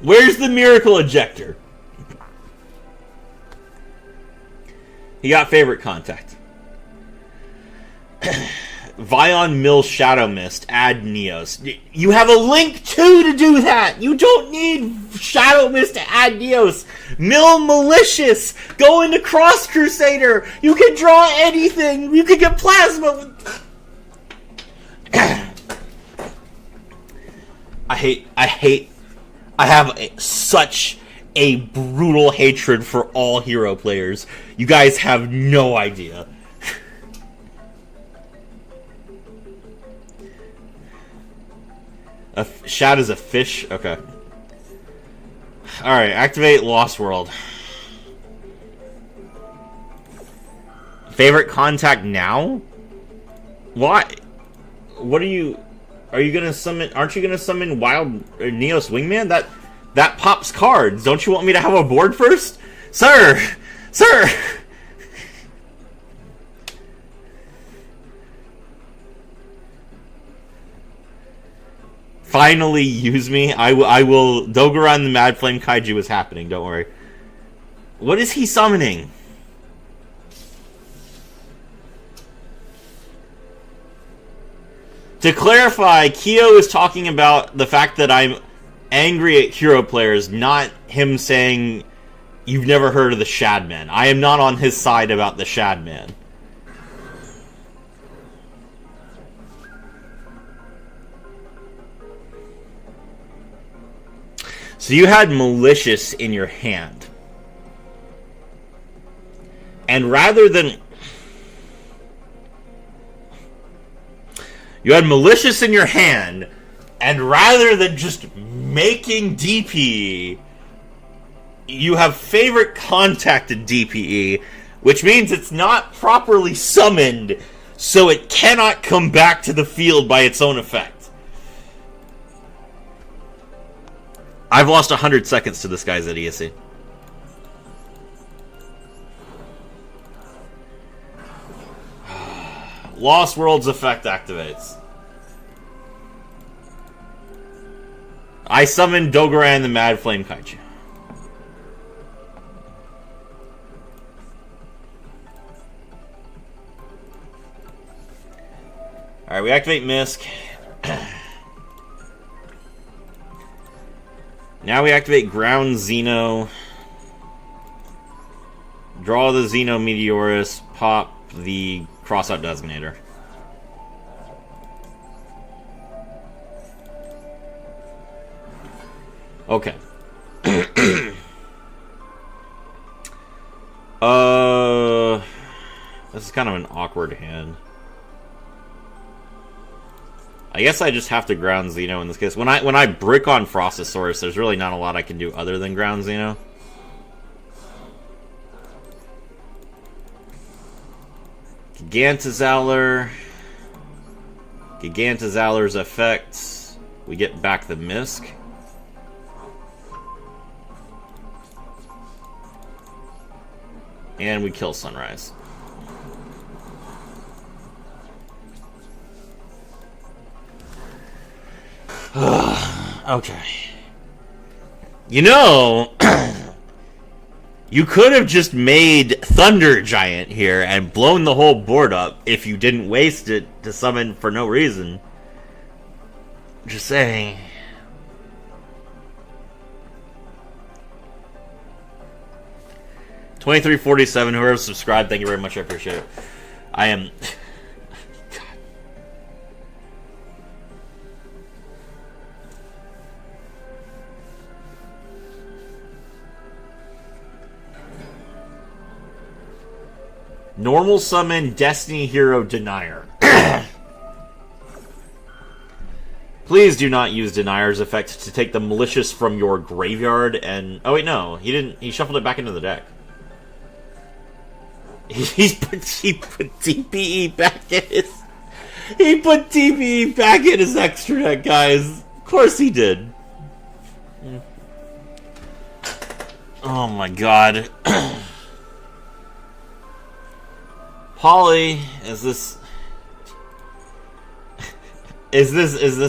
Where's the miracle ejector? He got favorite contact. Vion Mill Shadow Mist, add Neos. You have a link to do that! You don't need Shadow Mist to add Neos! Mill Malicious! Go into Cross Crusader! You can draw anything! You can get Plasma! I have such a brutal hatred for all hero players. You guys have no idea. Shad is a fish? Okay. Alright, activate Lost World. Favorite contact now? Why? What are you gonna summon? Aren't you gonna summon Wild Neos Wingman? That pops cards. Don't you want me to have a board first? Sir! Sir! Finally use me. I will. Dogaran the Mad Flame Kaiju is happening. Don't worry. What is he summoning? To clarify, Kyo is talking about the fact that I'm angry at hero players, not him saying you've never heard of the Shadman. I am not on his side about the Shadman. So you had Malicious in your hand. And rather than... You had Malicious in your hand, and rather than just making DPE, you have Favorite Contacted DPE, which means it's not properly summoned, so it cannot come back to the field by its own effect. I've lost 100 seconds to this guy's idiocy. Lost World's effect activates. I summon Dogaran the Mad Flame Kaiju. Alright, we activate Misk. Now we activate Ground Xeno. Draw the Xeno Meteorus. Pop the Crossout Designator. Okay. This is kind of an awkward hand. I guess I just have to Ground Xeno in this case. When I brick on Frostosaurus, there's really not a lot I can do other than Ground Xeno. Gigantazowler. Gigantazowler's effects. We get back the Misk. And we kill Sunrise. Okay. You know, you could have just made Thunder Giant here and blown the whole board up if you didn't waste it to summon for no reason. Just saying. $23.47. Whoever subscribed, thank you very much. I appreciate it. I am. Normal summon Destiny Hero Denier. Please do not use Denier's effect to take the Malicious from your graveyard and... Oh wait, no. He didn't. He shuffled it back into the deck. He put DPE back in his... He put DPE back in his extra deck, guys. Of course he did. Oh my god. Polly, is this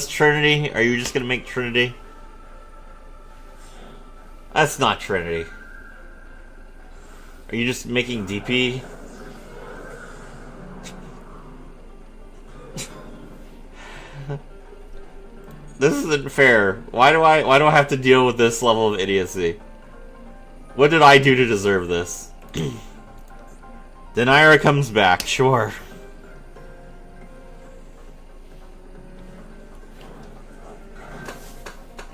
Trinity? Are you just gonna make Trinity? That's not Trinity. Are you just making DP? This isn't fair. Why do I have to deal with this level of idiocy? What did I do to deserve this? Denaira comes back, sure.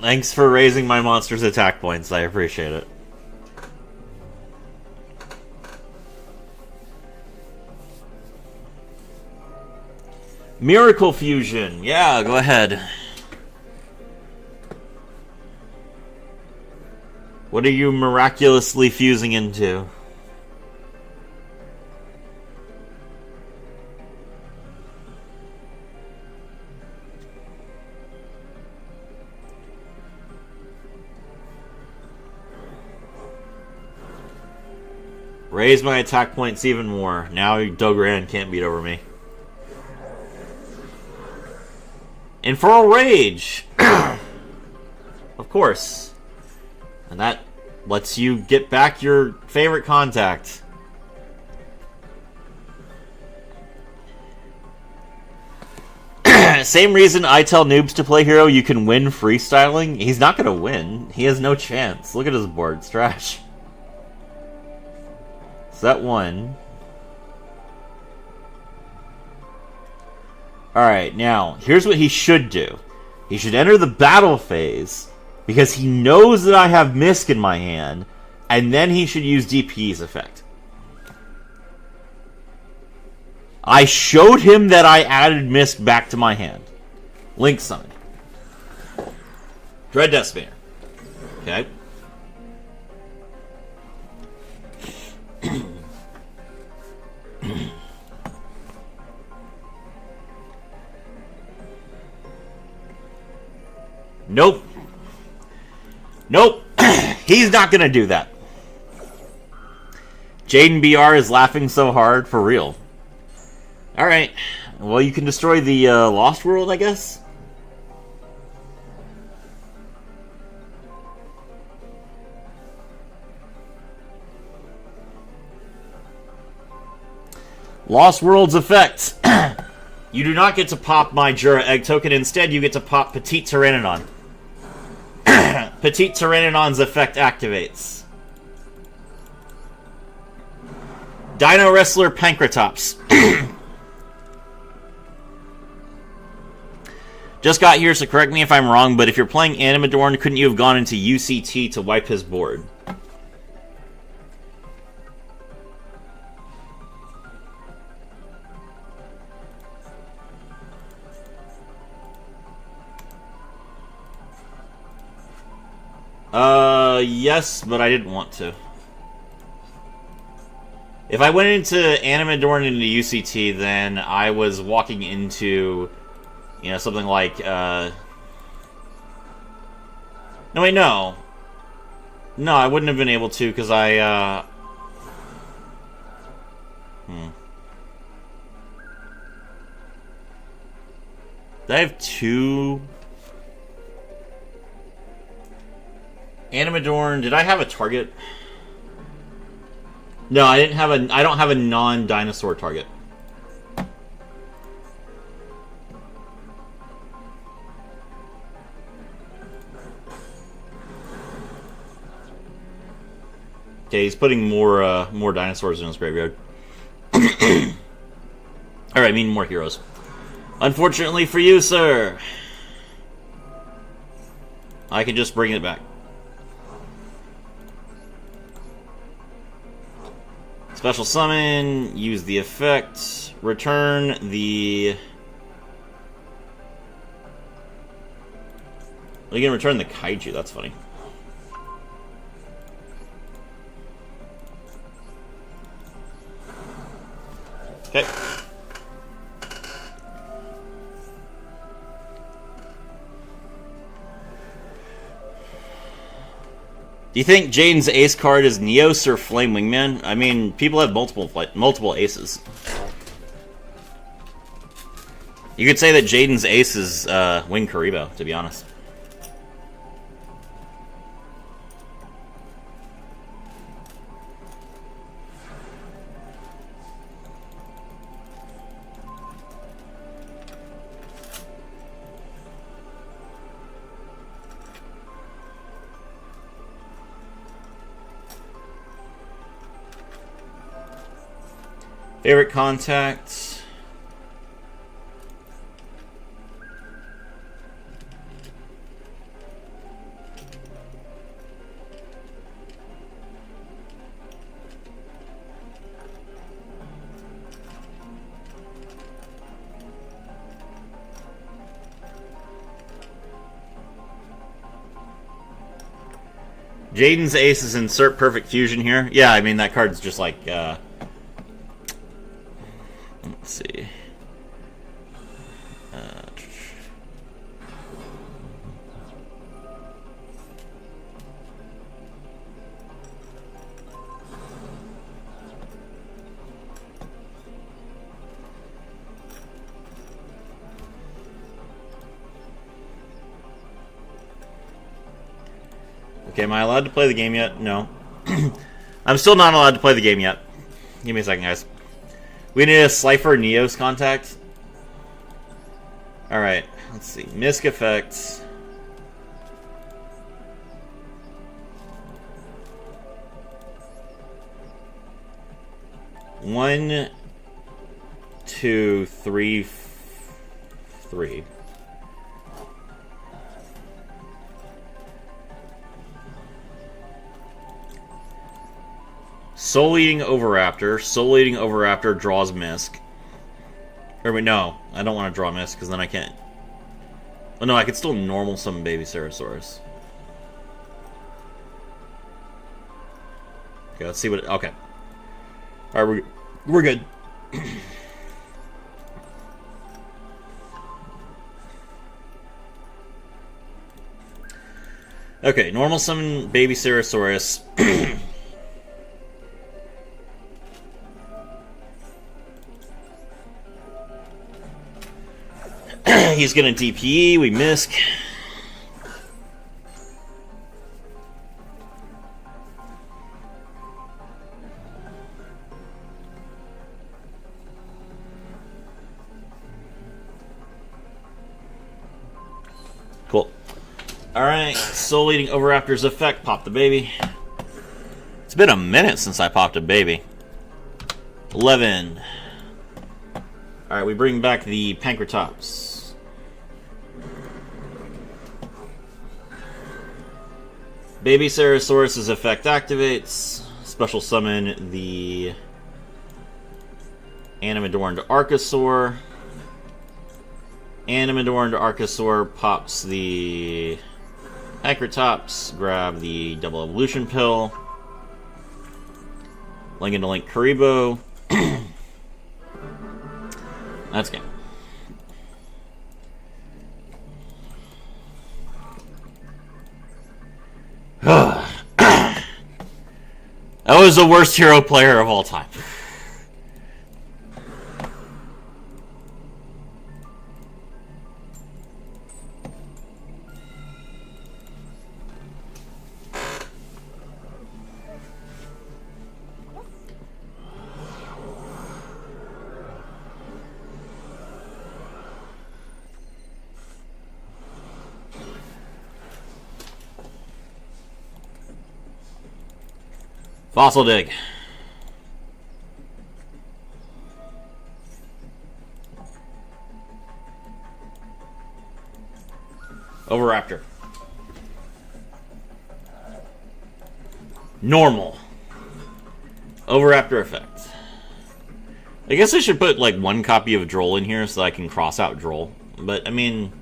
Thanks for raising my monster's attack points, I appreciate it. Miracle Fusion, yeah, go ahead. What are you miraculously fusing into? Raise my attack points even more. Now Dogran can't beat over me. Infernal Rage! Of course. And that lets you get back your favorite contact. Same reason I tell noobs to play hero, you can win freestyling. He's not gonna win. He has no chance. Look at his board. It's trash. So that one. Alright, now, here's what he should do. He should enter the battle phase, because he knows that I have Misk in my hand, and then he should use DP's effect. I showed him that I added Misk back to my hand. Link Summon. Dread Decimator. Okay. Nope. Nope. He's not gonna do that. Jaden BR is laughing so hard, for real. Alright. Well, you can destroy the Lost World, I guess? Lost World's effect. You do not get to pop my Jura Egg token. Instead, you get to pop Petite Pteranodon. Petite Pteranodon's effect activates. Dino Wrestler Pankratops. Just got here, so correct me if I'm wrong, but if you're playing Animadorn, couldn't you have gone into UCT to wipe his board? Yes, but I didn't want to. If I went into Animadorn into UCT, then I was walking into, you know, something like, No, wait, no. No, I wouldn't have been able to, because I, Did I have two... Animadorn, did I have a target? No, I didn't have a... I don't have a non-dinosaur target. Okay, he's putting more dinosaurs in his graveyard. Alright, I mean more heroes. Unfortunately for you, sir, I can just bring it back. Special summon, use the effect, return the... Well, you can return the kaiju, that's funny. Okay. Do you think Jaden's ace card is Neos or Flame Wingman? I mean, people have multiple aces. You could say that Jaden's ace is Wing Karibo, to be honest. Favorite contact. Jaden's ace is insert perfect fusion here. Yeah, I mean, that card's just like, let's see. Okay, am I allowed to play the game yet? No. I'm still not allowed to play the game yet. Give me a second, guys. We need a Slifer Neos contact. Alright, let's see. Misc effects. One, two, three, three. Soul Eating Overraptor. Soul Eating Overraptor draws Misc. Or wait, no. I don't want to draw Misc, because then I can't. Oh no, I can still normal summon Baby Ceresaurus. Okay, let's see what... Okay. Alright, we're good. Okay, normal summon Baby Ceresaurus. He's gonna DPE, we Misc. Cool. Alright, Soul Eating Overraptor's effect, pop the baby. It's been a minute since I popped a baby. 11. Alright, we bring back the Pankratops. Baby Ceresaurus' effect activates. Special summon the Animadorned Archosaur. Animadorned Archosaur pops the Pankratops. Grab the Double Evolution Pill. Link into Link Karibo. That's game. I was the worst hero player of all time. Fossil Dig. Overraptor. Normal. Overraptor effect. I guess I should put like one copy of Droll in here so that I can cross out Droll. But I mean,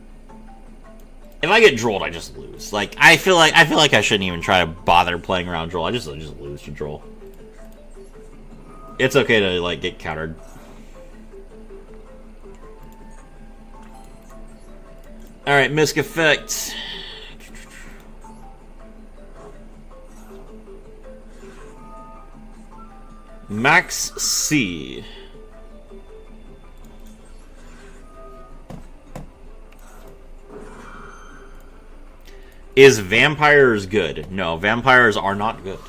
if I get Drolled, I just lose. Like I feel like I shouldn't even try to bother playing around Droll. I just lose to Droll. It's okay to like get countered. All right, Misc effect. Max C. Is vampires good? No, vampires are not good.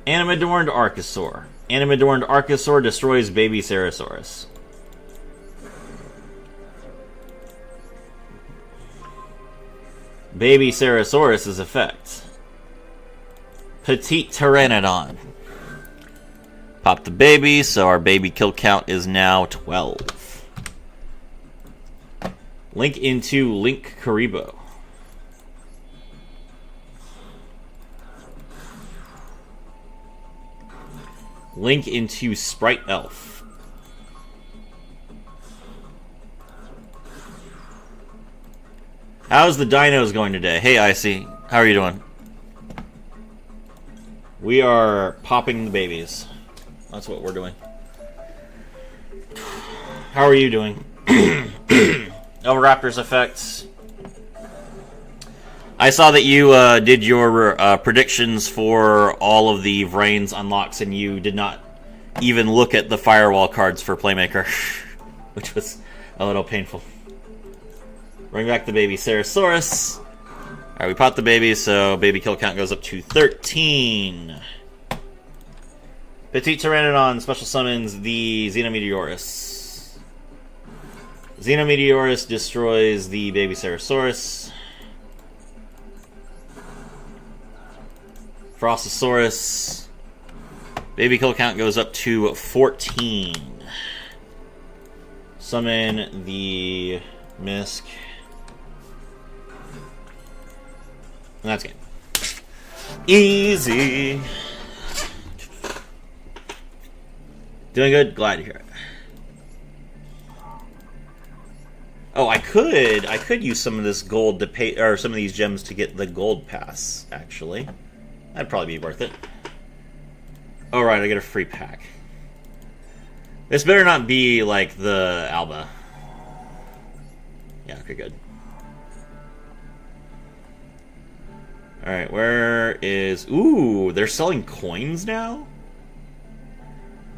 Animadorned Archosaur. Animadorned Archosaur destroys Baby Ceresaurus. Baby Ceresaurus' effect. Petite Pteranodon. Pop the baby, so our baby kill count is now 12. Link into Link Karibo. Link into Sprite Elf. How's the dinos going today? Hey, Icy. How are you doing? We are popping the babies. That's what we're doing. How are you doing? Raptors effects. I saw that you did your predictions for all of the Vrains unlocks, and you did not even look at the firewall cards for Playmaker, which was a little painful. Bring back the baby Ceratosaurus. Alright, we popped the baby, so baby kill count goes up to 13. Petite Pteranodon special summons the Xenometeorus. Xenometeorus destroys the baby Ceratosaurus. Frostosaurus. Baby kill count goes up to 14. Summon the Misk. And that's game. Easy. Doing good? Glad to hear it. Oh, I could use some of this gold to pay, or some of these gems to get the gold pass, actually. That'd probably be worth it. Alright, I get a free pack. This better not be like the Alba. Yeah, okay, good. Alright, where is... Ooh, they're selling coins now?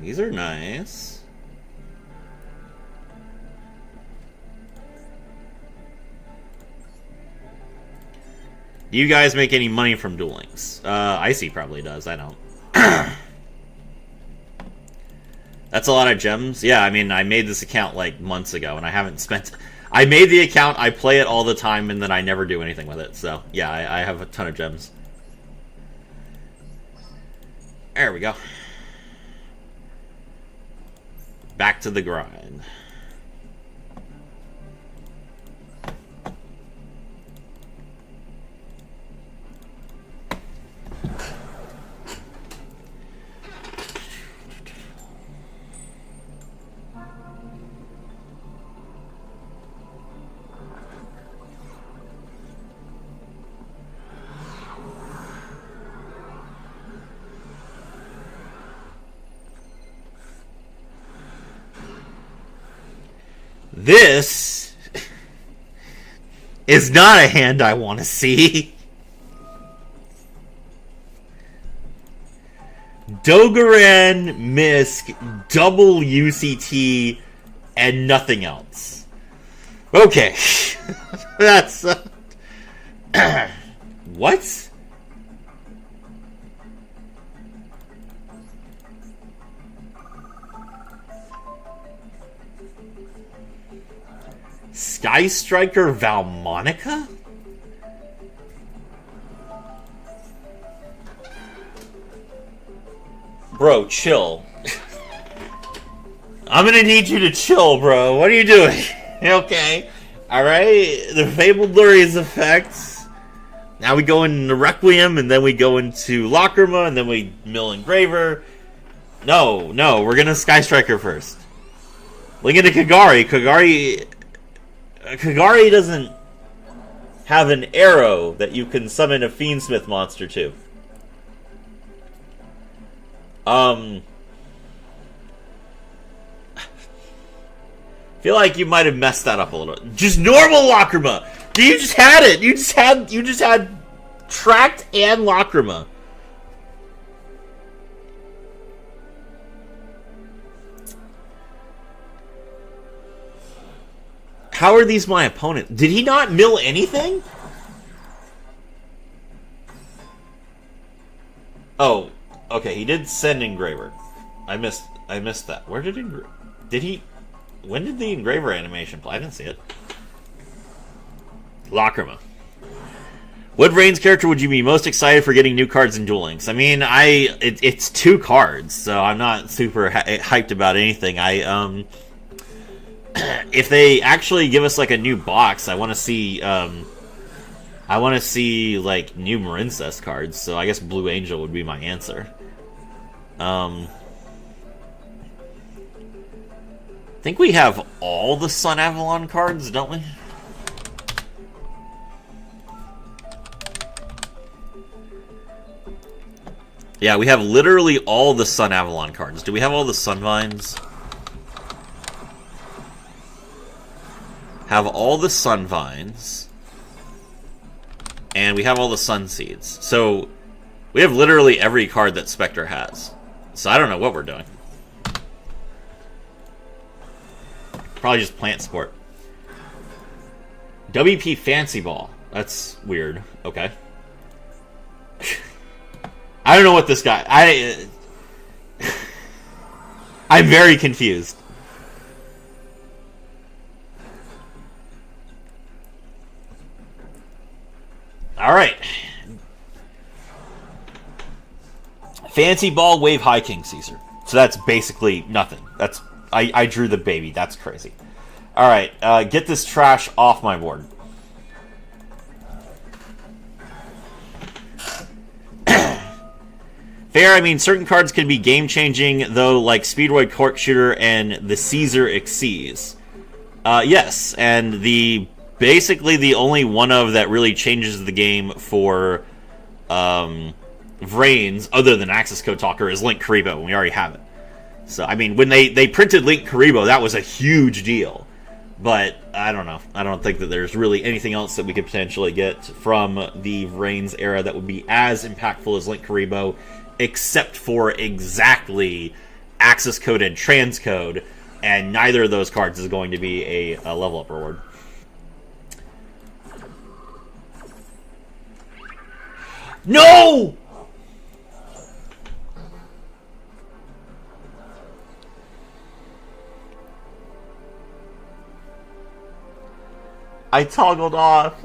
These are nice. Do you guys make any money from Duel Links? Icy probably does, I don't. That's a lot of gems. Yeah, I mean, I made this account like months ago, and I haven't spent... I made the account, I play it all the time, and then I never do anything with it. So, yeah, I have a ton of gems. There we go. Back to the grind. This is not a hand I want to see. Dogaran, Misk, double UCT, and nothing else. Okay. That's... what? Sky Striker Valmonica? Bro, chill. I'm gonna need you to chill, bro. What are you doing? Okay. Alright. The Fabled Luria's effects. Now we go into Requiem, and then we go into Lacrima, and then we mill Engraver. No, we're gonna Sky Striker first. Link into Kagari. Kagari doesn't have an arrow that you can summon a Fiendsmith monster to. Feel like you might have messed that up a little. Just normal Lacrima. You just had it. You just had Tract and Lacrima. How are these my opponent? Did he not mill anything? Oh, okay. He did send Engraver. I missed that. Where did he? When did the Engraver animation play? I didn't see it. Lacrima. What Reigns character would you be most excited for getting new cards in Duel Links? I mean, it's 2 cards, so I'm not super hyped about anything. If they actually give us like a new box, I want to see like new Marincest cards. So I guess Blue Angel would be my answer. I think we have all the Sun Avalon cards, don't we? Yeah, we have literally all the Sun Avalon cards. Do we have all the Sunvines? Have all the Sunvines. And we have all the Sun Seeds. So, we have literally every card that Spectre has. So I don't know what we're doing. Probably just Plant Sport. WP Fancy Ball. That's weird. Okay. I don't know what this guy... I'm very confused. Alright. Fancy Ball, Wave High, King Caesar. So that's basically nothing. That's I drew the baby. That's crazy. Alright, get this trash off my board. Fair, I mean, certain cards can be game-changing, though, like Speedroid Cork Shooter and the Caesar Xyz. Yes, and basically the only one of that really changes the game for Vrains, other than Access Code Talker, is Link Karibo, and we already have it. So, I mean, when they printed Link Karibo, that was a huge deal. But, I don't know. I don't think that there's really anything else that we could potentially get from the Vrains era that would be as impactful as Link Karibo, except for exactly Access Code and Transcode, and neither of those cards is going to be a level up reward. No! I toggled off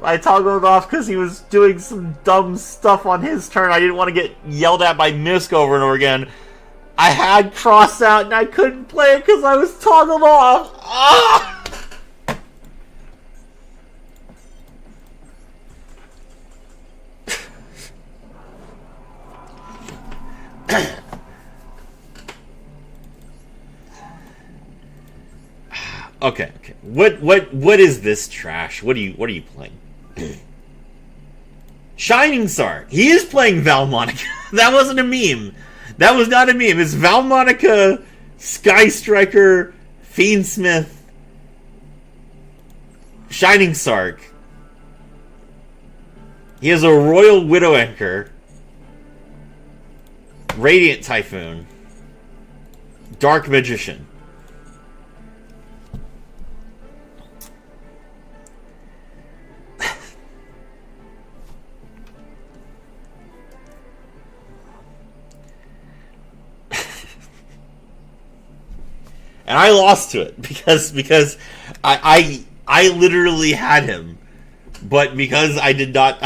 because he was doing some dumb stuff on his turn. I didn't want to get yelled at by Misk over and over again. I had cross out and I couldn't play it because I was toggled off. Ah! Okay. What is this trash? What are you playing? Shining Star. He is playing Valmonica. That wasn't a meme. That was not a meme. It's Valmonica, Sky Striker, Fiendsmith, Shining Sark. He has a Royal Widow Anchor, Radiant Typhoon, Dark Magician. And I lost to it because I literally had him, but because I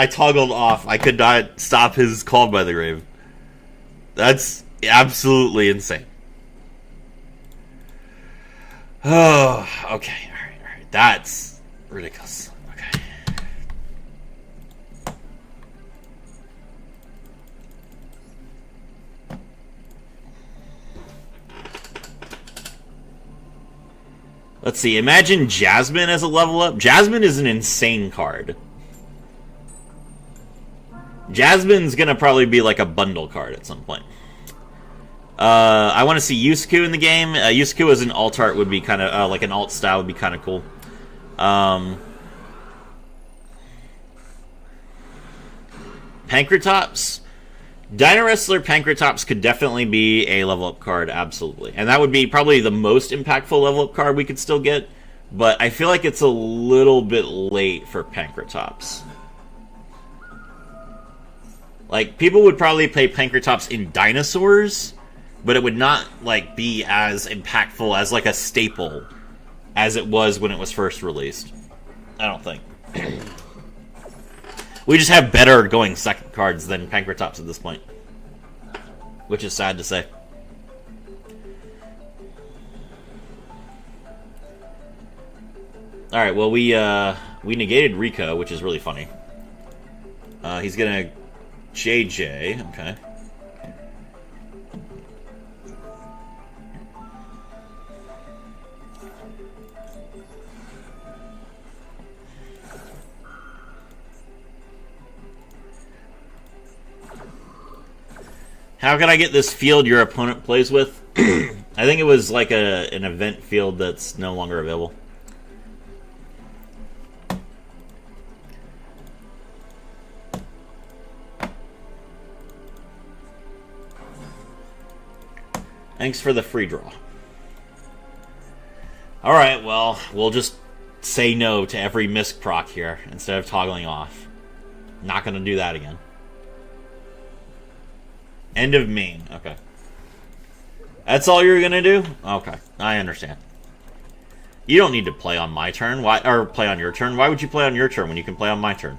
toggled off, I could not stop his Called by the Grave. That's absolutely insane. Oh, okay, all right, that's ridiculous. Okay. Let's see, imagine Jasmine as a level up. Jasmine is an insane card. Jasmine's gonna probably be like a bundle card at some point. I want to see Yusuke in the game. Yusuke as an alt art would be kind of, like an alt style would be kind of cool. Pankratops. Dino Wrestler Pankratops could definitely be a level up card, absolutely. And that would be probably the most impactful level up card we could still get. But I feel like it's a little bit late for Pankratops. Like, people would probably play Pankratops in Dinosaurs, but it would not, like, be as impactful as, like, a staple as it was when it was first released. I don't think. We just have better going second cards than Pankratops at this point. Which is sad to say. Alright, well we negated Rico, which is really funny. He's gonna JJ, okay. How can I get this field your opponent plays with? I think it was like an event field that's no longer available. Thanks for the free draw. Alright, well, we'll just say no to every misc proc here instead of toggling off. Not gonna do that again. End of main. Okay. That's all you're gonna do? Okay, I understand. You don't need to play on my turn. Why? Or play on your turn. Why would you play on your turn when you can play on my turn?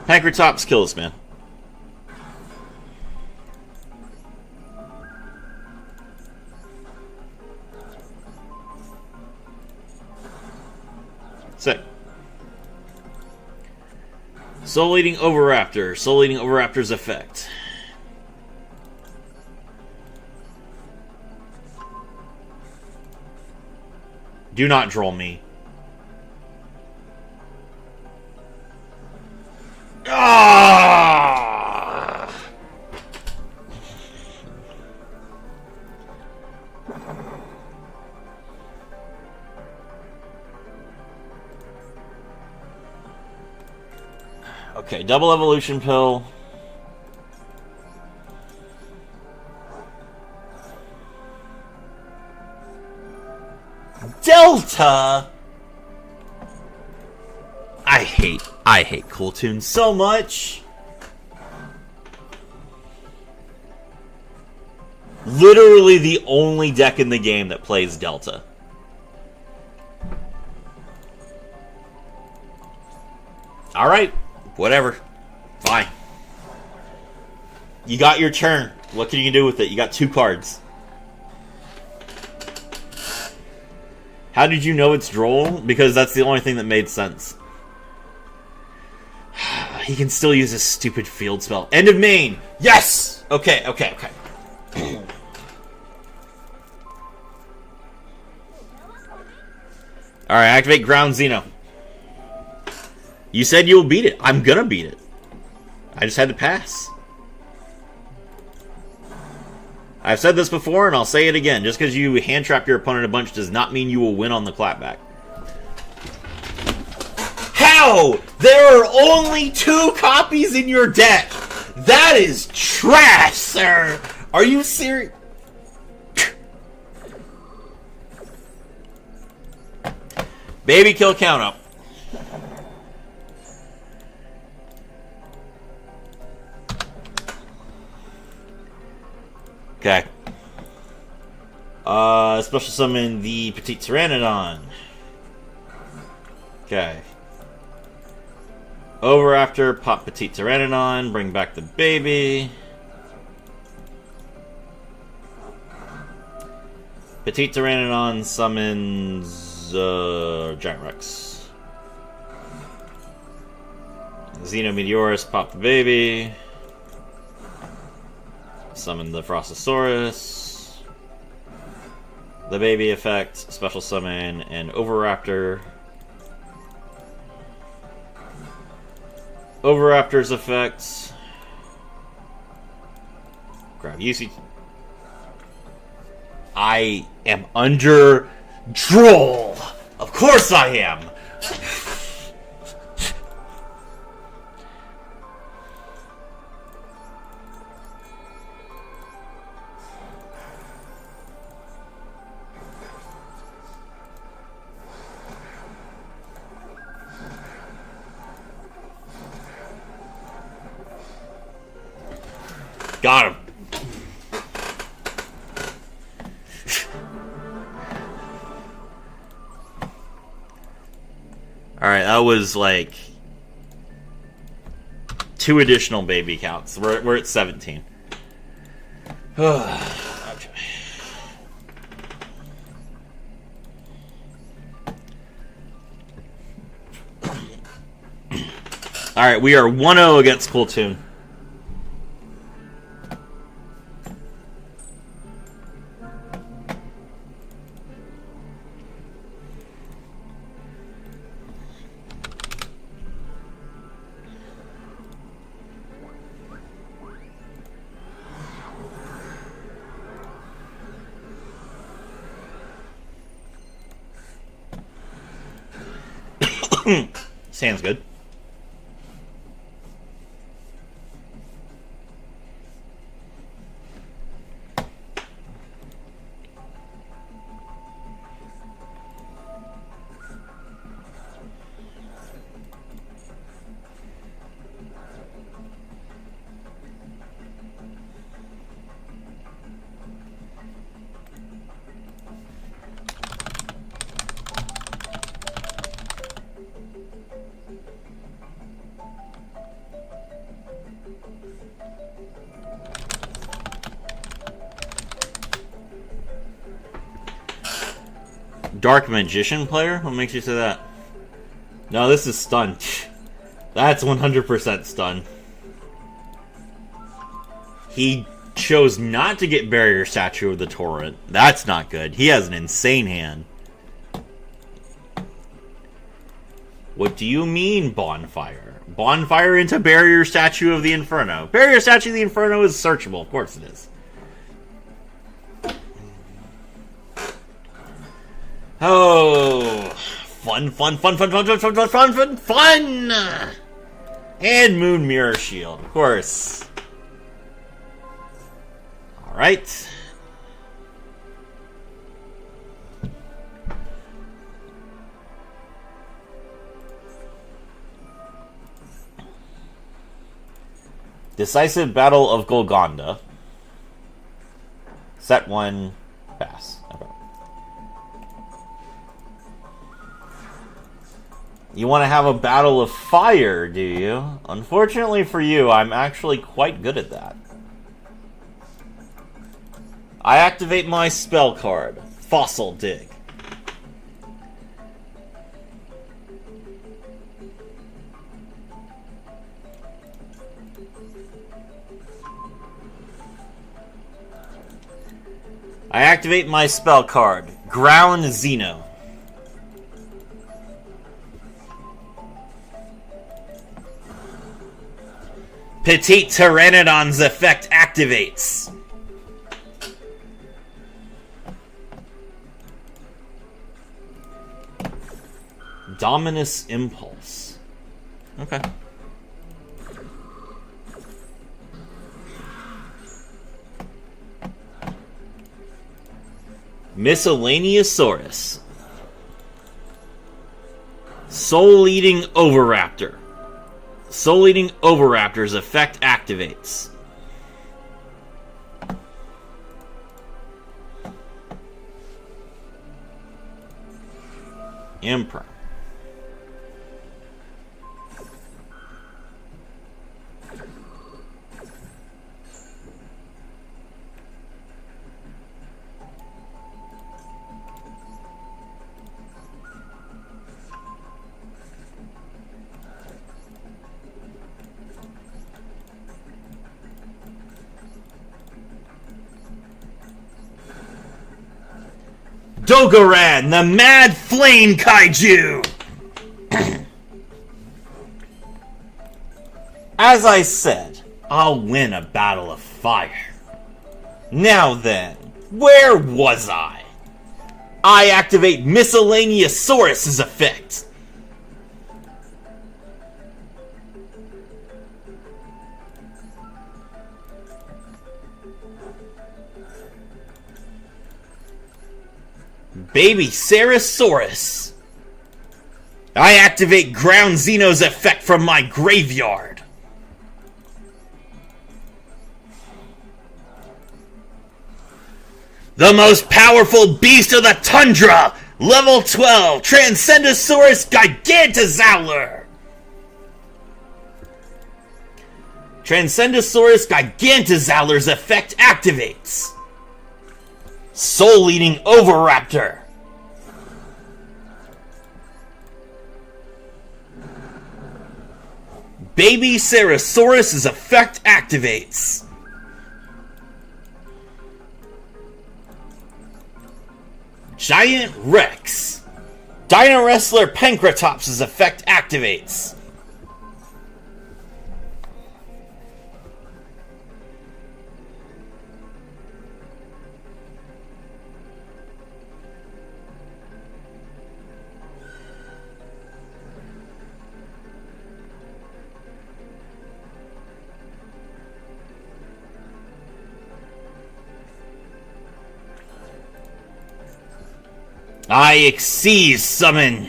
Pankratops, kill this man. Sick. Soul Eating Oviraptor. Soul Eating Oviraptor's effect. Do not troll me. Ah! Okay, double evolution pill. Delta. I hate Cool Tunes so much. Literally the only deck in the game that plays Delta. Alright, whatever. Fine. You got your turn. What can you do with it? You got 2 cards. How did you know it's Droll? Because that's the only thing that made sense. He can still use his stupid field spell. End of main! Yes! Okay. Alright, activate Ground Xeno. You said you'll beat it. I'm gonna beat it. I just had to pass. I've said this before, and I'll say it again. Just because you hand trap your opponent a bunch does not mean you will win on the clapback. How? There are only 2 copies in your deck! That is trash, sir! Are you serious? Baby kill count up. Okay. Special summon the Petite Pteranodon. Okay. Over after, pop Petite Pteranodon, bring back the baby. Petite Pteranodon summons Giant Rex. Xenometeorus, pop the baby. Summon the Frostosaurus. The baby effect, special summon, and Oviraptor. Oviraptor's effects. Grab usage. I am under Droll. Of course I am. Got him. Alright, that was like 2 additional baby counts. We're at 17. Okay. Alright, we are 1-0 against Splatoon. Sounds good. Dark Magician player? What makes you say that? No, this is stun. That's 100% stun. He chose not to get Barrier Statue of the Torrent. That's not good. He has an insane hand. What do you mean, Bonfire? Bonfire into Barrier Statue of the Inferno. Barrier Statue of the Inferno is searchable. Of course it is. Oh, fun. And Moon Mirror Shield, of course. All right. Decisive Battle of Golconda. Set 1, pass. Okay. You want to have a battle of fire, do you? Unfortunately for you, I'm actually quite good at that. I activate my spell card, Fossil Dig. I activate my spell card, Ground Xeno. Petite Pteranodon's effect activates. Dominus Impulse. Okay. Miscellaneousaurus. Soul Eating Oviraptor. Soul Eating Oviraptor's effect activates. Emperor. Dogaran, the Mad Flame Kaiju! As I said, I'll win a battle of fire. Now then, where was I? I activate Miscellaneousaurus's effect. Baby Ceresaurus. I activate Ground Xeno's effect from my graveyard. The most powerful beast of the tundra, level 12, Transcendosaurus Gigantozauler. Transcendosaurus Gigantozauler's effect activates. Soul-eating Oviraptor. Baby Ceratosaurus' effect activates. Giant Rex. Dino Wrestler Pancratops' effect activates. I exceed summon.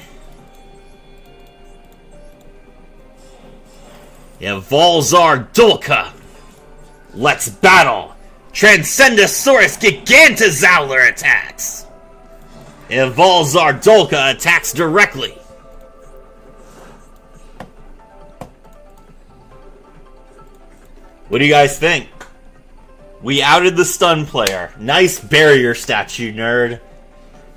Evolzar Dolka. Let's battle. Transcendosaurus Gigantozauler attacks. Evolzar Dolka attacks directly. What do you guys think? We outed the stun player. Nice barrier statue, nerd.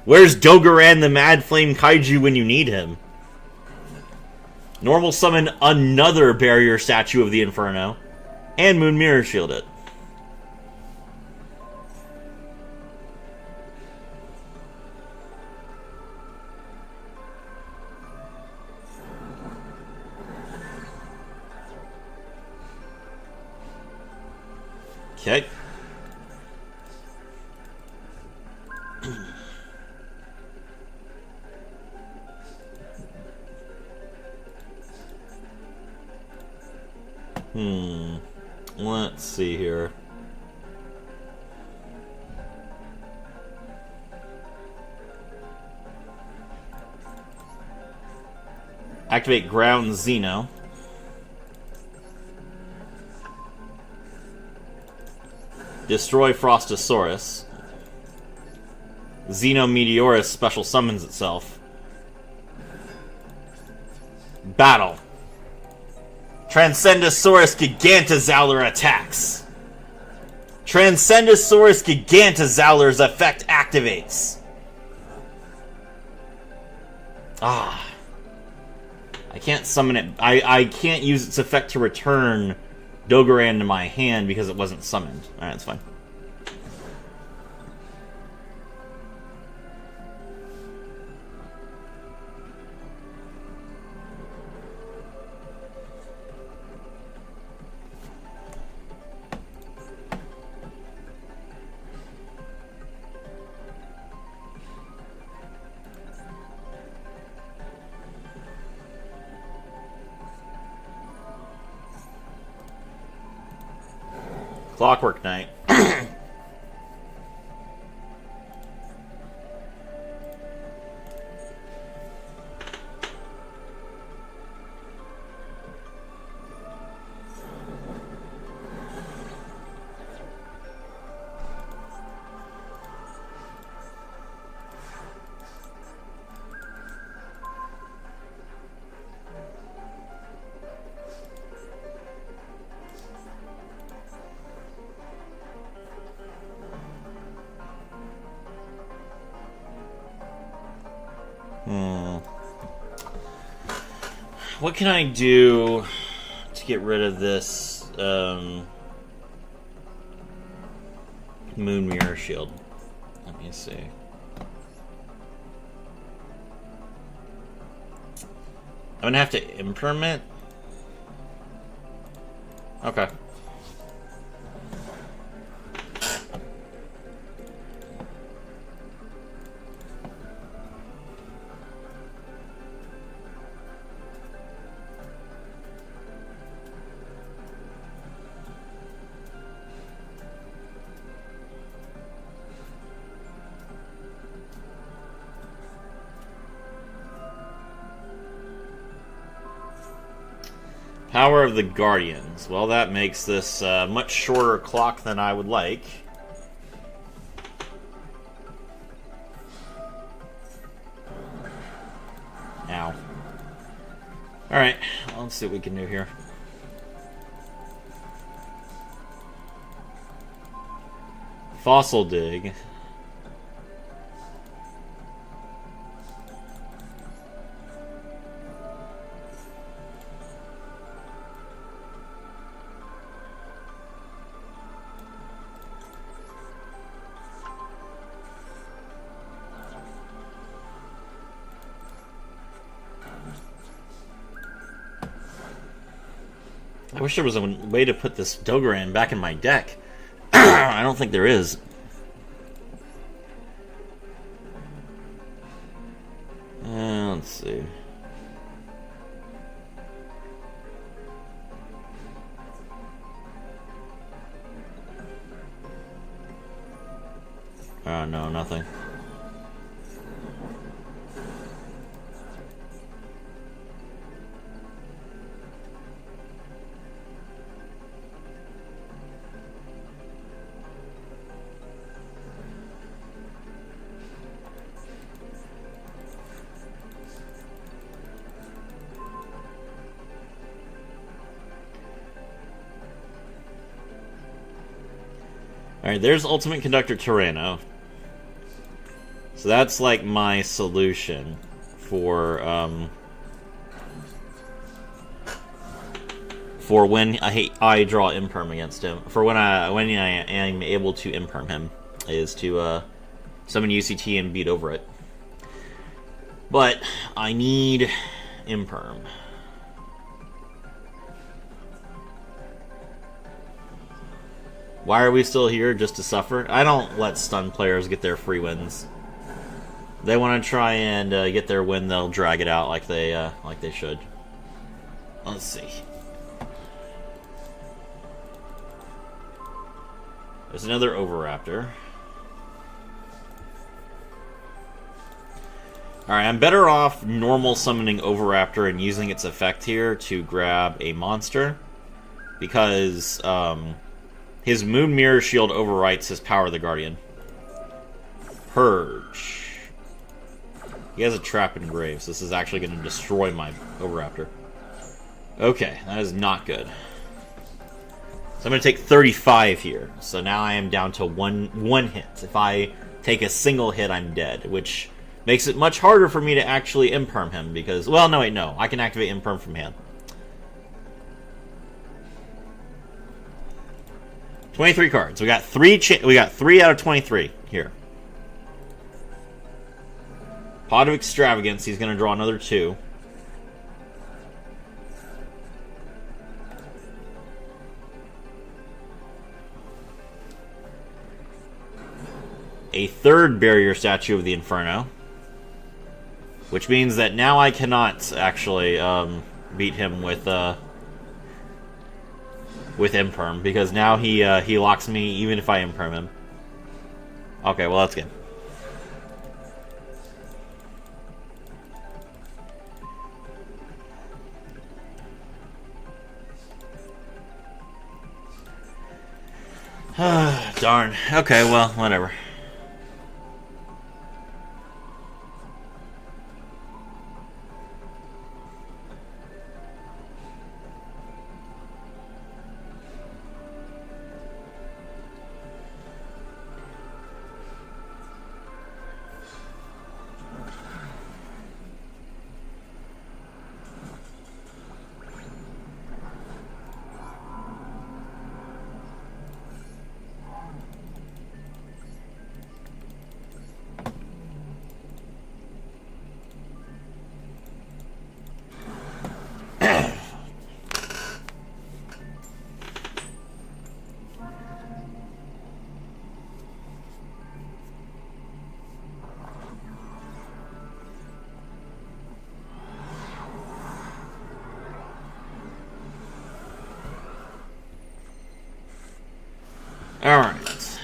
Where's Dogaran the Mad Flame Kaiju when you need him? Normal summon another barrier statue of the Inferno. And Moon Mirror Shield it. Okay. Let's see here. Activate Ground Xeno. Destroy Frostosaurus. Xeno Meteorus special summons itself. Battle. Transcendosaurus Gigantozauler attacks. Transcendosaurus Gigantozauler's effect activates. I can't summon it. I can't use its effect to return Dogaran to my hand because it wasn't summoned. Alright, that's fine. Clockwork Knight. What can I do to get rid of this Moon Mirror Shield? Let me see. I'm gonna have to impermanent. Okay. Power of the Guardians. Well, that makes this a much shorter clock than I would like. Ow. Alright, let's see what we can do here. Fossil dig. I wish there was a way to put this Dogaran back in my deck. I don't think there is. Let's see. No, nothing. Alright, there's Ultimate Conductor Tyranno. So that's like my solution for when I draw Imperm against him. For when I am able to Imperm him, is to summon UCT and beat over it. But I need Imperm. Why are we still here? Just to suffer? I don't let stun players get their free wins. They want to try and get their win, they'll drag it out like they should. Let's see. There's another Overraptor. Alright, I'm better off normal summoning Overraptor and using its effect here to grab a monster. Because, his Moon Mirror Shield overwrites his Power of the Guardian. Purge. He has a Trap in Grave, so this is actually going to destroy my Overraptor. Okay, that is not good. So I'm going to take 35 here. So now I am down to one hit. If I take a single hit, I'm dead, which makes it much harder for me to actually Imperm him because... Well, no, wait, no. I can activate Imperm from hand. 23 cards. We got three out of 23 here. Pot of Extravagance. He's going to draw another 2. A third Barrier Statue of the Inferno. Which means that now I cannot actually beat him with Imperm, because now he locks me even if I Imperm him. Okay, well that's good. Darn. Okay, well, whatever. Alright.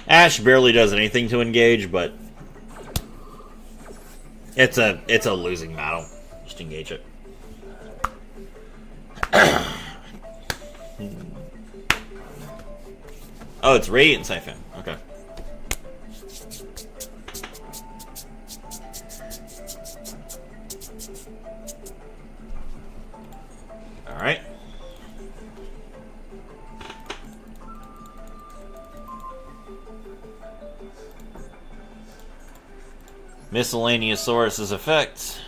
Ash barely does anything to engage, but it's a losing battle. Just engage it. Oh, it's Radiant Siphon. Okay. Alright. Miscellaneousaurus's effect.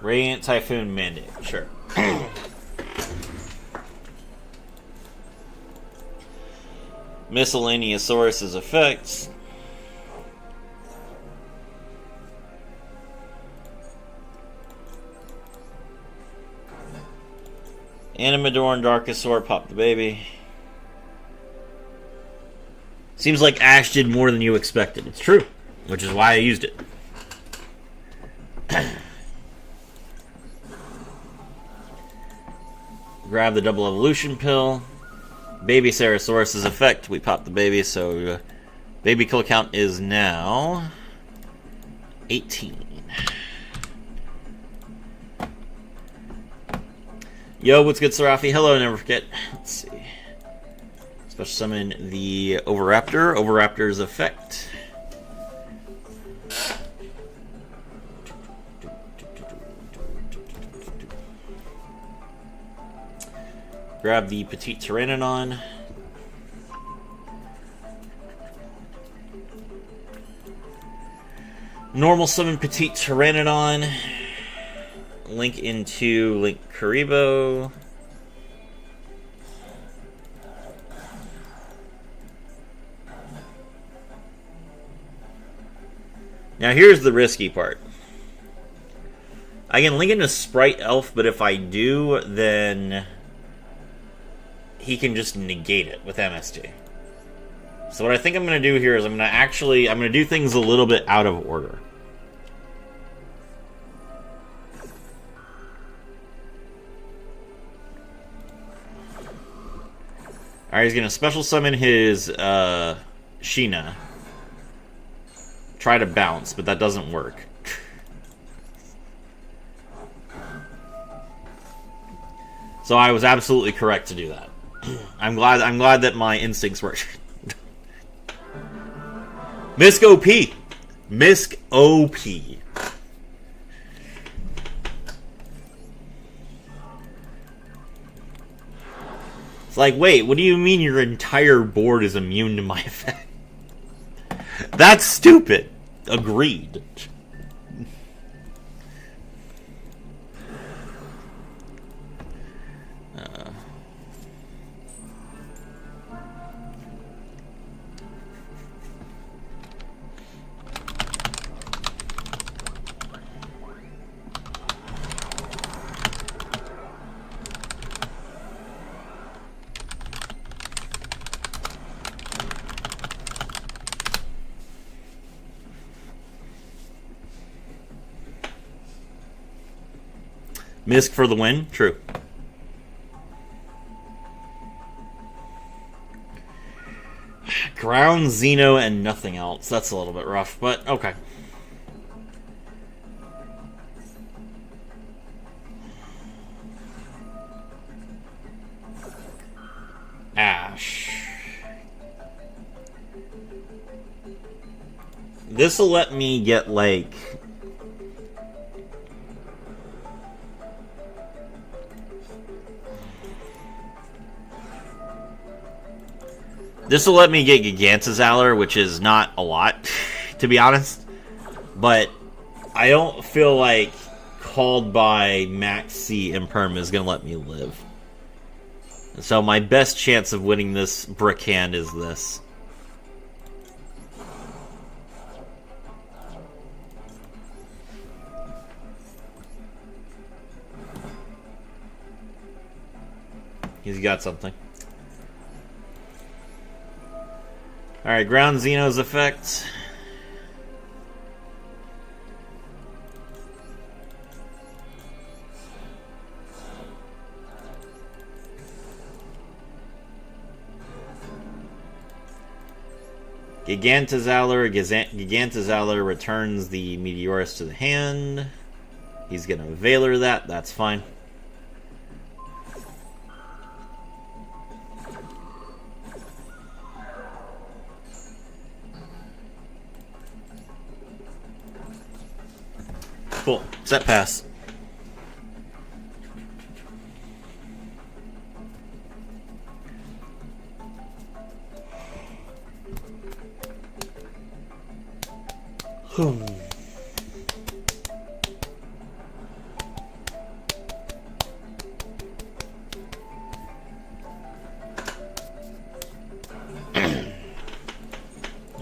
Radiant Typhoon Mandate, sure. Miscellaneousaurus's effects. Animador and Darkosaur pop the baby. Seems like Ash did more than you expected. It's true, which is why I used it. Grab the double evolution pill. Baby Ceresaurus's effect. We pop the baby, so baby kill count is now 18. Yo, what's good, Serafi? Hello, never forget. Let's see. Special summon the Oviraptor. Oviraptor's effect. Grab the Petite Pteranodon. Normal summon Petite Pteranodon. Link into Link Karibo. Now here's the risky part. I can link into Sprite Elf, but if I do, then he can just negate it with MST. So what I think I'm going to do here is I'm going to do things a little bit out of order. Alright, he's going to special summon his Sheena. Try to bounce, but that doesn't work. So I was absolutely correct to do that. I'm glad that my instincts worked. Misk OP. Misk OP. It's like, wait, what do you mean your entire board is immune to my effect? That's stupid. Agreed. Misk for the win? True. Ground, Xeno, and nothing else. That's a little bit rough, but okay. Ash. This'll let me get, like... This will let me get Gigantazalor, which is not a lot, to be honest. But I don't feel like Called by Max C Imperm is going to let me live. So my best chance of winning this brick hand is this. He's got something. Alright, Ground Xeno's effect. Gigantazauer returns the Meteorus to the hand. He's gonna Valor that. That's fine. Cool. Set pass.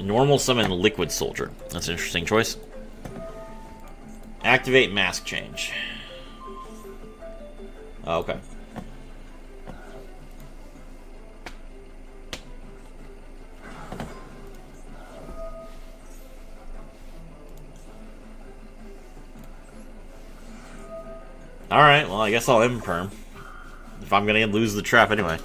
Normal summon Liquid Soldier. That's an interesting choice. Activate Mask Change. Oh, okay. Alright, well, I guess I'll Imperm. If I'm gonna lose the trap anyway.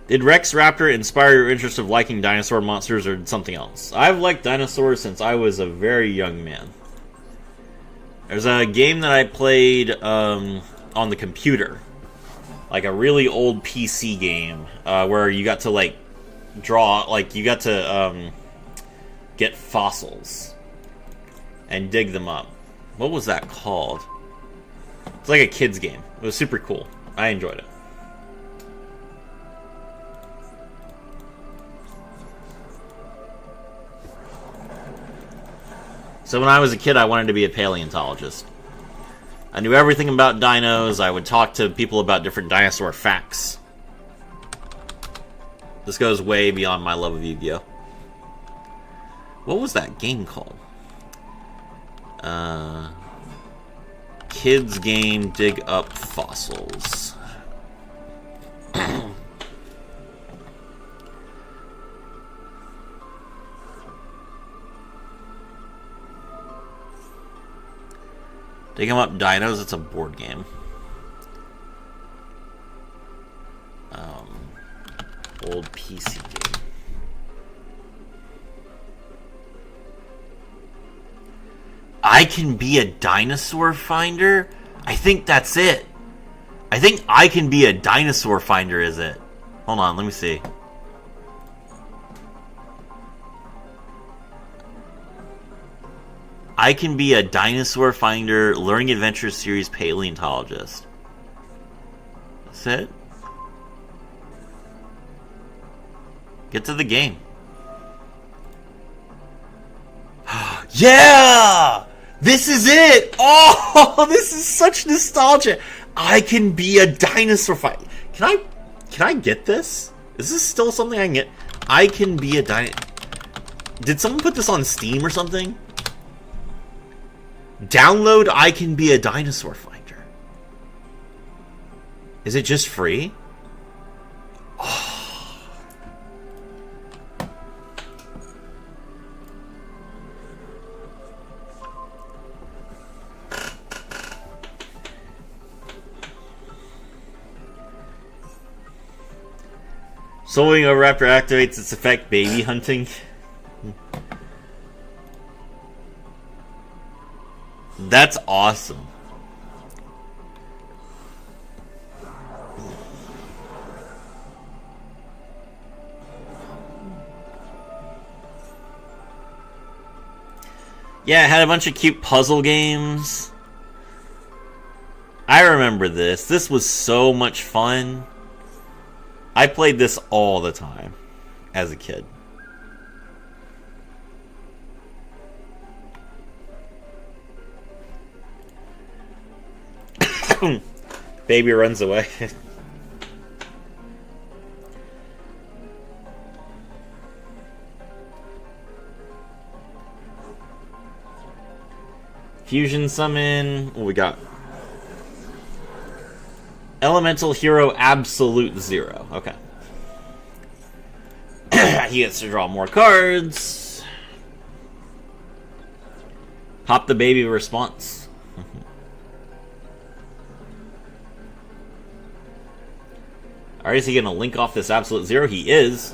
Did Rex Raptor inspire your interest of liking dinosaur monsters or something else? I've liked dinosaurs since I was a very young man. There's a game that I played on the computer. Like a really old PC game where you got to like draw, like you got to get fossils and dig them up. What was that called? It's like a kid's game. It was super cool. I enjoyed it. So when I was a kid, I wanted to be a paleontologist. I knew everything about dinos. I would talk to people about different dinosaur facts. This goes way beyond my love of Yu-Gi-Oh! What was that game called? Kids game Dig Up Fossils. Dig 'em Up Dinos, it's a board game. Old PC game. I Can Be a Dinosaur Finder? I think that's it. I think I Can Be a Dinosaur Finder is it. Hold on, let me see. I Can Be a Dinosaur Finder Learning Adventures Series Paleontologist. That's it. Get to the game. Yeah! This is it! Oh, this is such nostalgia. I Can Be a Dinosaur Finder. Can I get this? Is this still something I can get? I Can Be a Dinosaur. Did someone put this on Steam or something? Download I Can Be a Dinosaur Finder. Is it just free? Oh. Soloing a raptor activates its effect baby hunting. That's awesome. Yeah, it had a bunch of cute puzzle games. I remember this. This was so much fun. I played this all the time as a kid. Baby runs away. Fusion summon. What we got? Elemental Hero Absolute Zero. Okay. He gets to draw more cards. Pop the baby response. Alright, is he going to link off this Absolute Zero? He is.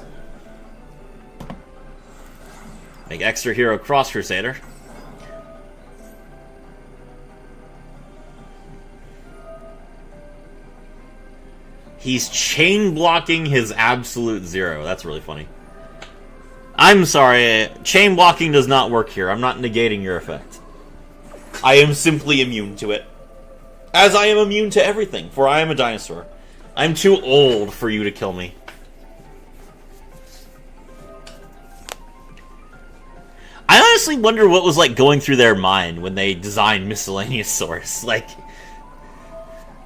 Make extra hero Cross Crusader. He's chain blocking his Absolute Zero. That's really funny. I'm sorry, chain blocking does not work here. I'm not negating your effect. I am simply immune to it. As I am immune to everything, for I am a dinosaur. I'm too old for you to kill me. I honestly wonder what was like going through their mind when they designed Miscellaneous Source. Like,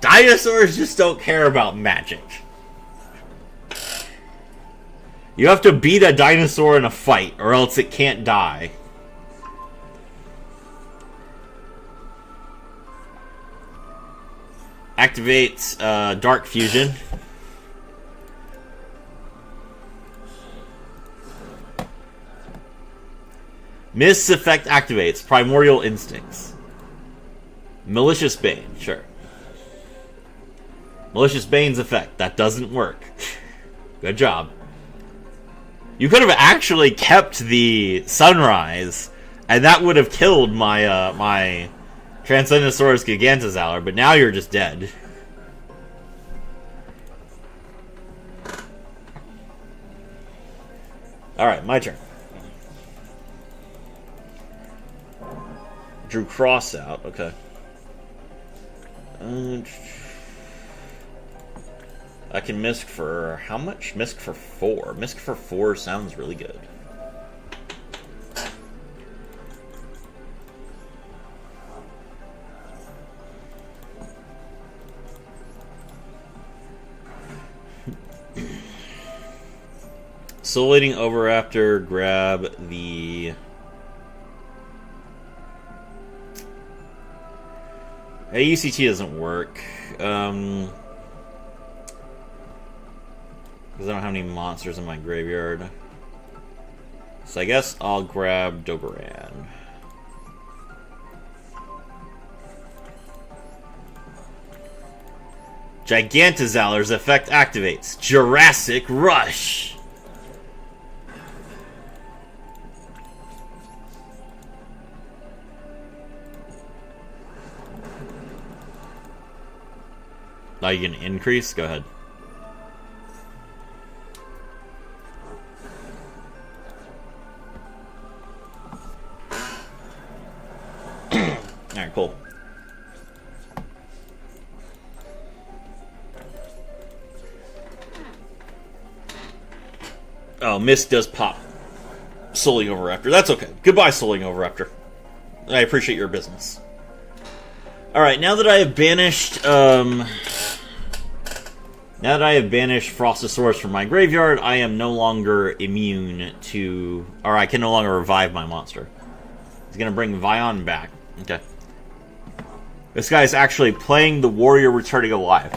dinosaurs just don't care about magic. You have to beat a dinosaur in a fight, or else it can't die. Activate Dark Fusion. Mist's effect activates Primordial Instincts. Malicious Bane, sure. Malicious Bane's effect. That doesn't work. Good job. You could have actually kept the Sunrise, and that would have killed my my Transcendosaurus Gigantosaur, but now you're just dead. Alright, my turn. Drew Cross out, okay. I can misc for how much? Misc for 4. Misc for 4 sounds really good. Solulating Oviraptor, grab the... Hey, UCT doesn't work. Because I don't have any monsters in my graveyard. So I guess I'll grab Doberan. Gigantosaur's effect activates Jurassic Rush. Now you can increase? Go ahead. Alright, cool. Oh, Mist does pop Soling Oviraptor. That's okay. Goodbye, Soling Oviraptor. I appreciate your business. Alright, now that I have banished, Frostosaurus from my graveyard, I am no longer immune to... Or I can no longer revive my monster. He's gonna bring Vion back. Okay. This guy is actually playing the warrior returning alive.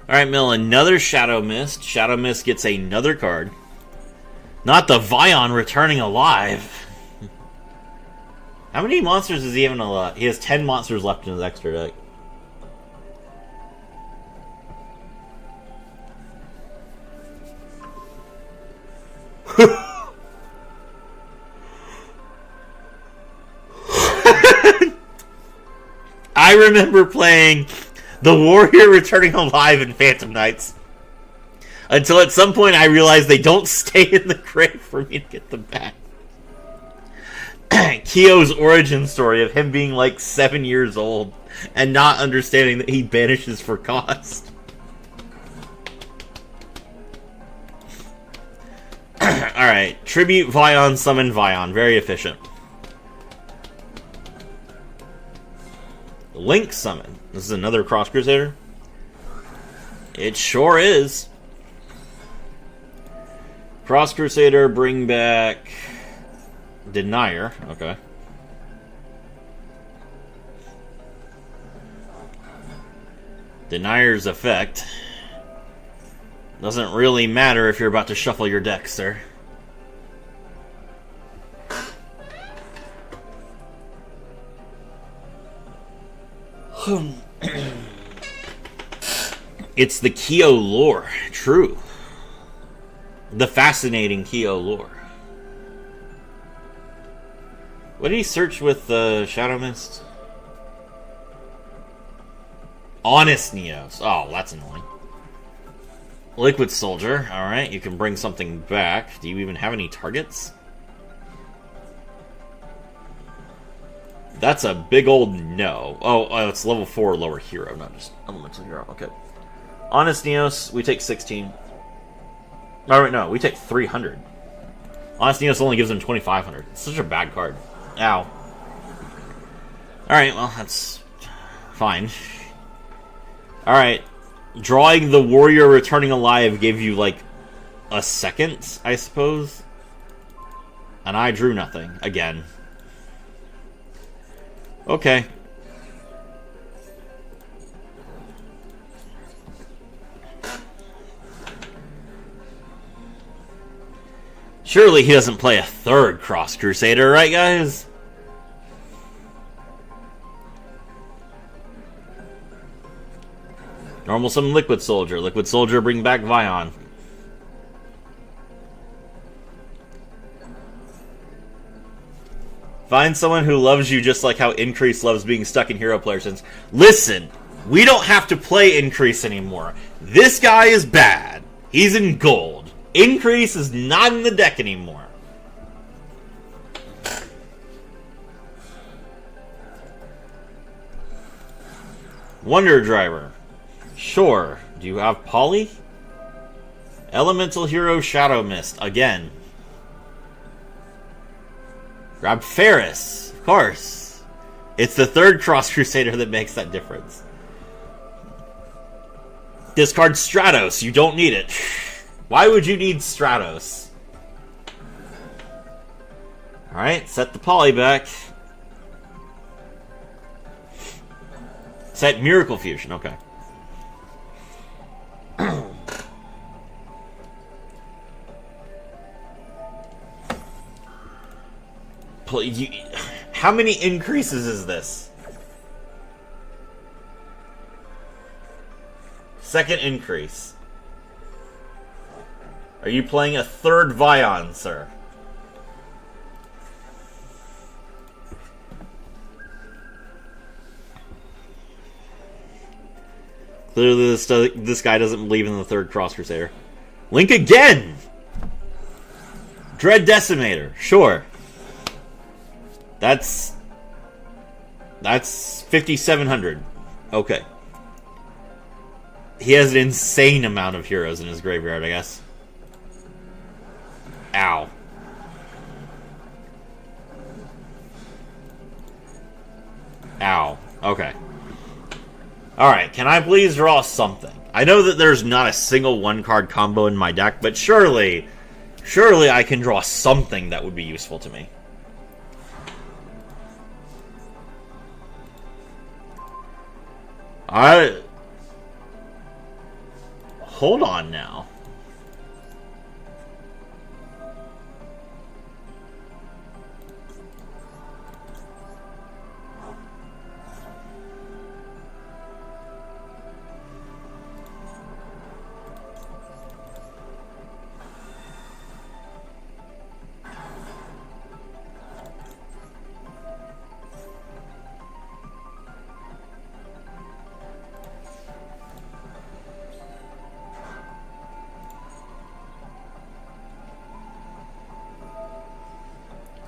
Alright, Mill, another Shadow Mist. Shadow Mist gets another card. Not the Vion returning alive. How many monsters does he have in a lot? He has 10 monsters left in his extra deck. I remember playing The warrior returning alive in Phantom Knights. Until at some point I realized they don't stay in the grave for me to get them back. Kyo's origin story of him being like 7 years old and not understanding that he banishes for cost. Alright, tribute Vion, summon Vion. Very efficient. Link summon. This is another Cross Crusader? It sure is. Cross Crusader, bring back Denier. Okay. Denier's effect doesn't really matter if you're about to shuffle your deck, sir. It's the Kyo lore. True. The fascinating Kyo lore. What did he search with Shadow Mist? Honest Neos. Oh, that's annoying. Liquid Soldier. Alright, you can bring something back. Do you even have any targets? That's a big old no. Oh, it's level 4 lower hero, not just elemental hero. Okay. Honest Neos, we take 16. Alright, no, we take 300. Honest Neos only gives him 2,500. It's such a bad card. Ow. Alright, well, that's fine. Alright. Drawing the warrior returning alive gave you, like, a second, I suppose? And I drew nothing. Again. Okay. Surely he doesn't play a third Cross Crusader, right, guys? Normal summon Liquid Soldier. Liquid Soldier, bring back Vion. Find someone who loves you just like how Increase loves being stuck in hero player since. Listen, we don't have to play Increase anymore. This guy is bad. He's in gold. Increase is not in the deck anymore. Wonder Driver. Sure. Do you have Poly? Elemental Hero Shadow Mist. Again. Grab Ferris. Of course. It's the third Cross Crusader that makes that difference. Discard Stratos. You don't need it. Why would you need Stratos? Alright, set the Poly back. Set Miracle Fusion, okay. How many increases is this? Second increase. Are you playing a third Vion, sir? Clearly this guy doesn't believe in the third Cross Crusader. Link again! Dread Decimator, sure. That's 5,700. Okay. He has an insane amount of heroes in his graveyard, I guess. Ow. Ow. Okay. Alright, can I please draw something? I know that there's not a single one-card combo in my deck, but surely I can draw something that would be useful to me. Hold on now.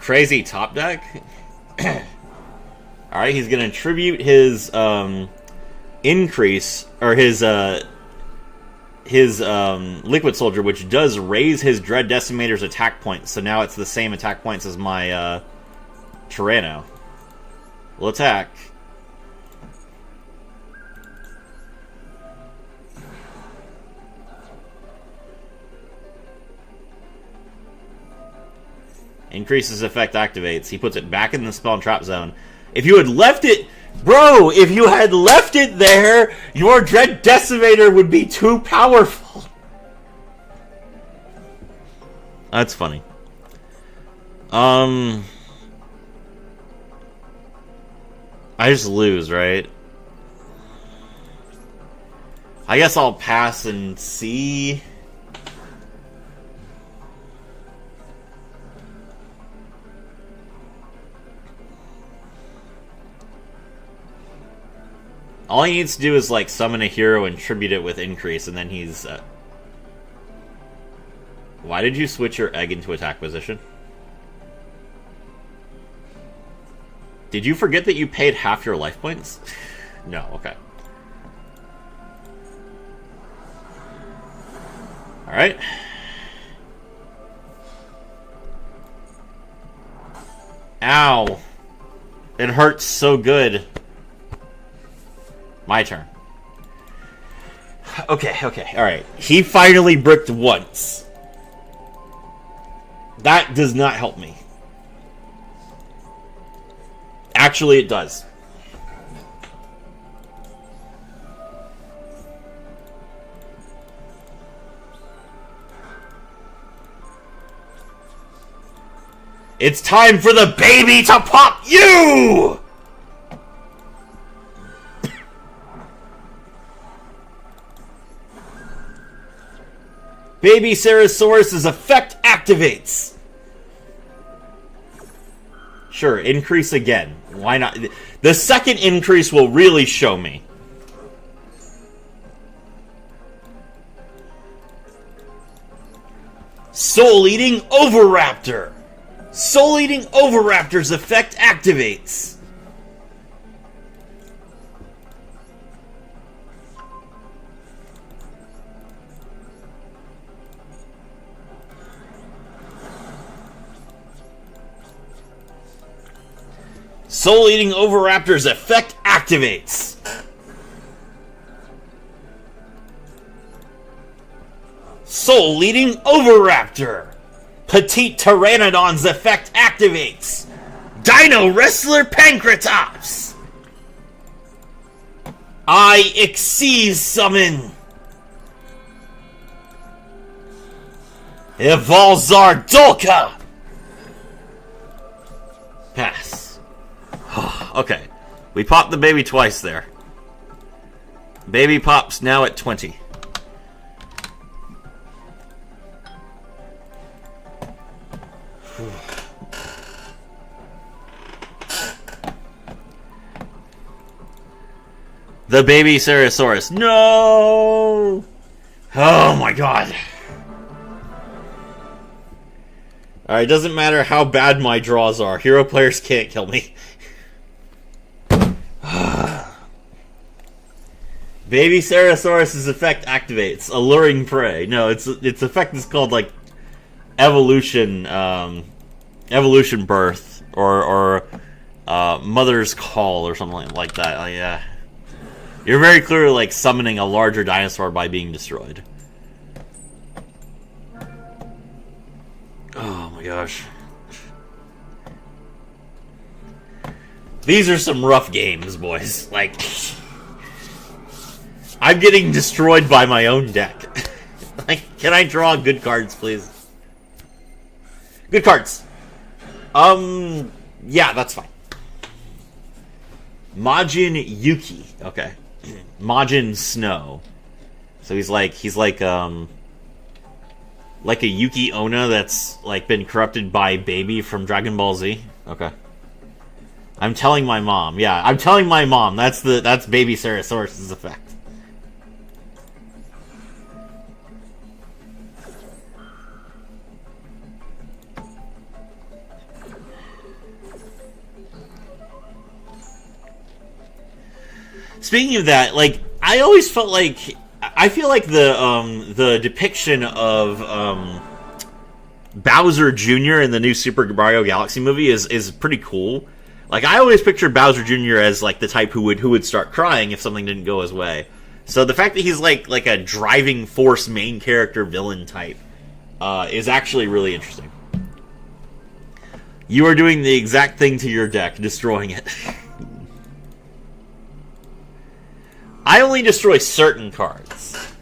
Crazy top deck? Alright, he's gonna tribute his increase, or his Liquid Soldier, which does raise his Dread Decimator's attack points, so now it's the same attack points as my Tyranno. Will attack. Increases effect activates. He puts it back in the spell and trap zone. If you had left it... Bro, if you had left it there, your Dread Decimator would be too powerful. That's funny. I just lose, right? I guess I'll pass and see. All he needs to do is, like, summon a hero and tribute it with increase, and then he's... Why did you switch your egg into attack position? Did you forget that you paid half your life points? No, okay. Alright. Ow. It hurts so good. My turn. Okay, alright. He finally bricked once. That does not help me. Actually, it does. It's time for the baby to pop you! Baby Ceratosaurus' effect activates. Sure, increase again. Why not? The second increase will really show me. Soul-Eating Oviraptor. Soul-Eating Oviraptor's effect activates. Soul-Eating Oviraptor's effect activates. Soul-Eating Oviraptor. Petite Pteranodon's effect activates. Dino Wrestler Pancratops. I Exceed Summon. Evolzar Dolka. Pass. Okay. We popped the baby twice there. Baby pops now at 20. The baby Ceratosaurus. No! Oh my god. Alright, doesn't matter how bad my draws are. Hero players can't kill me. Baby Ceratosaurus' effect activates. Alluring prey. No, its effect is called, like, Evolution, Evolution Birth, or Mother's Call, or something like that. Yeah. You're very clearly, like, summoning a larger dinosaur by being destroyed. Oh my gosh. These are some rough games, boys. Like, I'm getting destroyed by my own deck. Like, can I draw good cards, please? Good cards. Yeah, that's fine. Majin Yuki. Okay. Majin Snow. So he's like a Yuki Onna that's, like, been corrupted by Baby from Dragon Ball Z. Okay. I'm telling my mom. Yeah, I'm telling my mom. That's Baby Ceratosaurus' effect. Speaking of that, like, I always felt like, I feel like the depiction of Bowser Jr. in the new Super Mario Galaxy movie is pretty cool. Like, I always pictured Bowser Jr. as like the type who would start crying if something didn't go his way. So the fact that he's like a driving force main character villain type is actually really interesting. You are doing the exact thing to your deck, destroying it. I only destroy certain cards.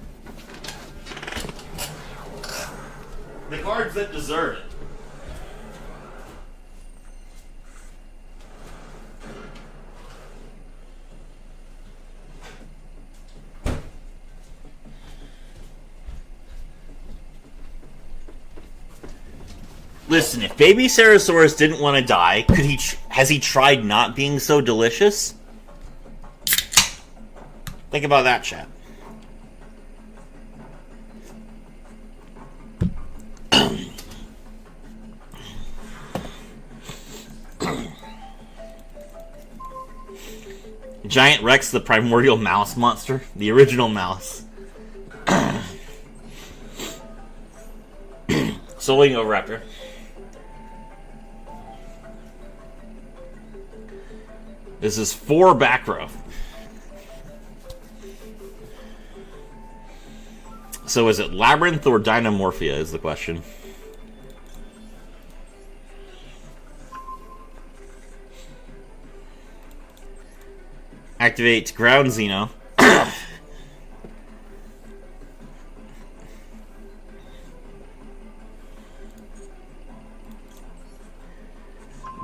The cards that deserve it. Listen, if Baby Sarasaurus didn't want to die, has he tried not being so delicious? Think about that, chat. Giant Rex, the primordial mouse monster. The original mouse. Soling Oviraptor. This is 4 back row. So is it Labyrinth or Dynamorphia is the question. Activate Ground Xeno.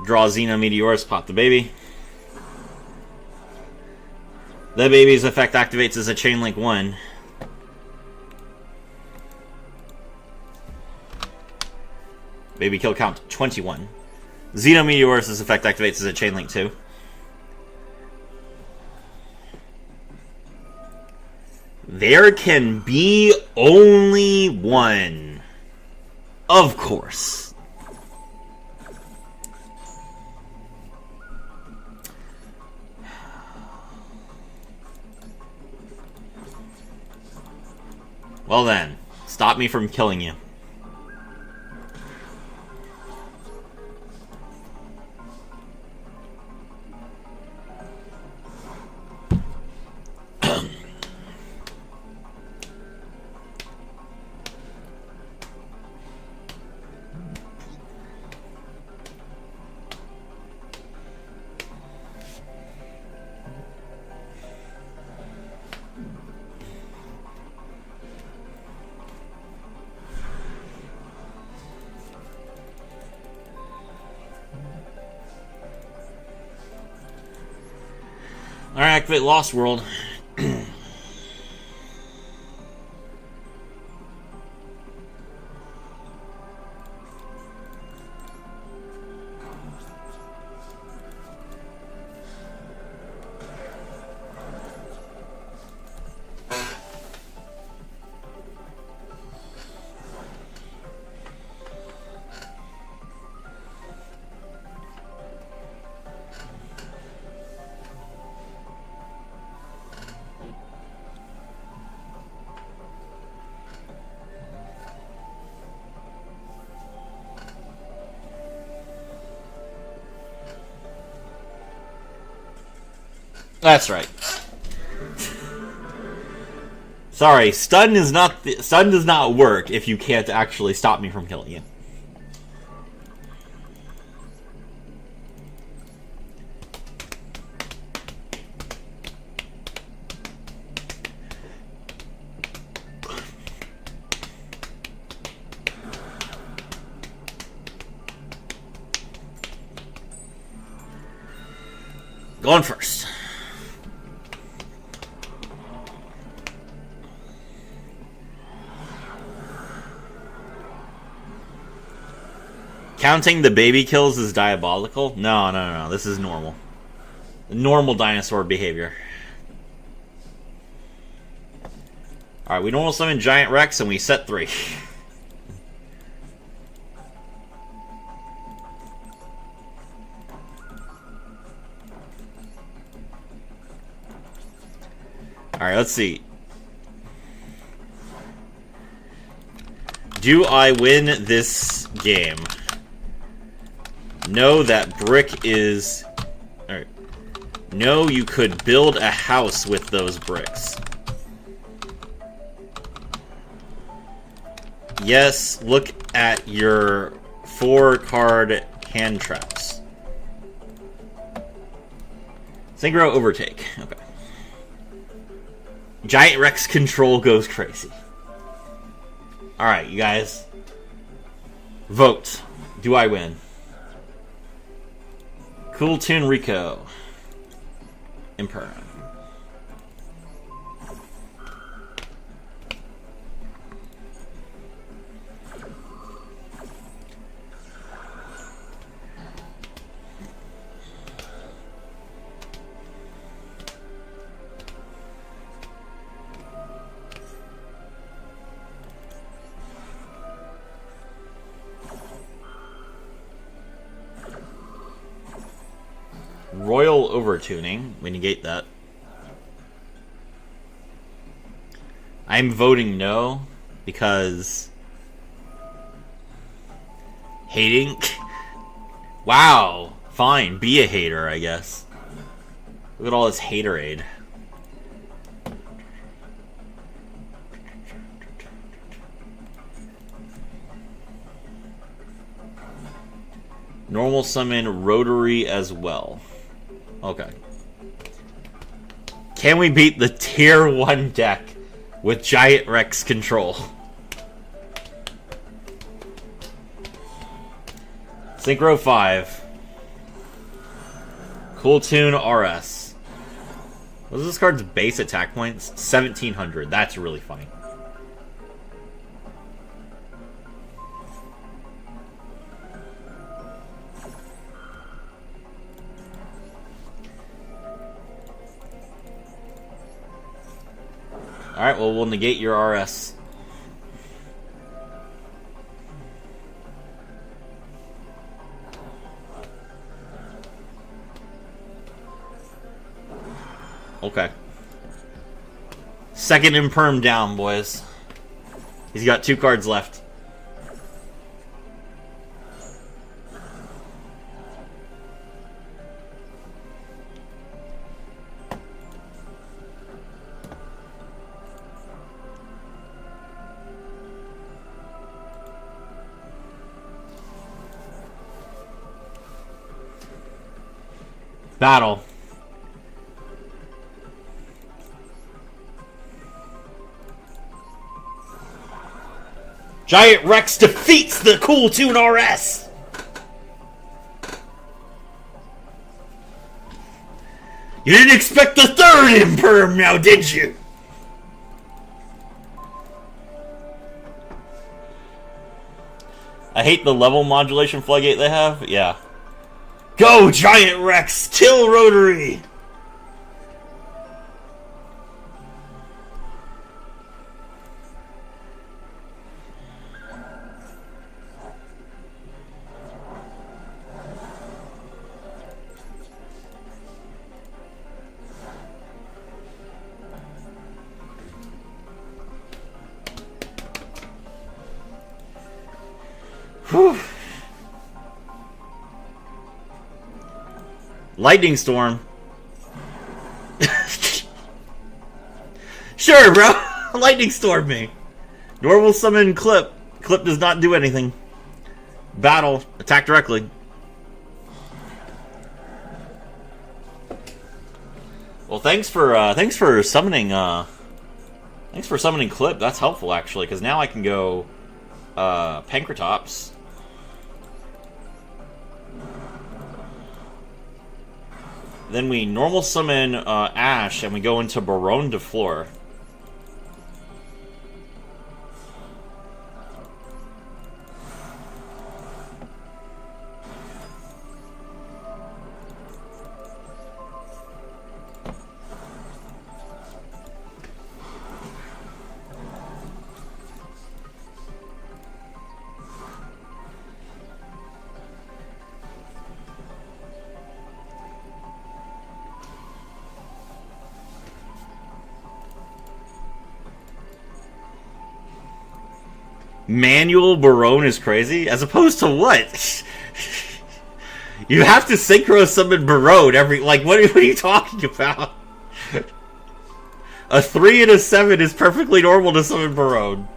Draw Xeno Meteorus, pop the baby. The baby's effect activates as a Chain Link 1. Baby kill count 21. Xeno Meteorus' effect activates as a Chain Link 2. There can be only one. Of course. Well then, stop me from killing you. Alright, activate Lost World. That's right. Sorry, stun does not work if you can't actually stop me from killing you. Going first. Counting the baby kills is diabolical? No. This is normal. Normal dinosaur behavior. Alright, we normal summon Giant Rex and we set 3. Alright, let's see. Do I win this game? No, that brick is... Alright. No, you could build a house with those bricks. Yes, look at your 4-card hand traps. Synchro overtake. Okay. Giant Rex control goes crazy. Alright, you guys. Vote. Do I win? Cool Tune Rico. Imperm. Royal overtuning. We negate that. I'm voting no because hating. Wow. Fine. Be a hater, I guess. Look at all this haterade. Normal summon Rotary as well. Okay. Can we beat the tier 1 deck with Giant Rex control? Synchro 5. Cool Tune RS. What is this card's base attack points? 1700. That's really funny. Alright, well, we'll negate your RS. Okay. Second Imperm down, boys. He's got 2 cards left. Battle. Giant Rex defeats the Cool Tune RS! You didn't expect the 3rd Imperm now, did you? I hate the level modulation floodgate they have. Yeah. Go, Giant Rex! Kill Rotary! Whew. Lightning Storm. Sure, bro. Lightning Storm me. Normal summon Clip. Clip does not do anything. Battle. Attack directly. Well, thanks for summoning. Thanks for summoning Clip. That's helpful actually, because now I can go Pankratops. Then we normal summon Ash, and we go into Baronne de Fleur. Manual Barone is crazy? As opposed to what? You have to synchro summon Barone every... Like, what are you talking about? A 3 and a 7 is perfectly normal to summon Barone.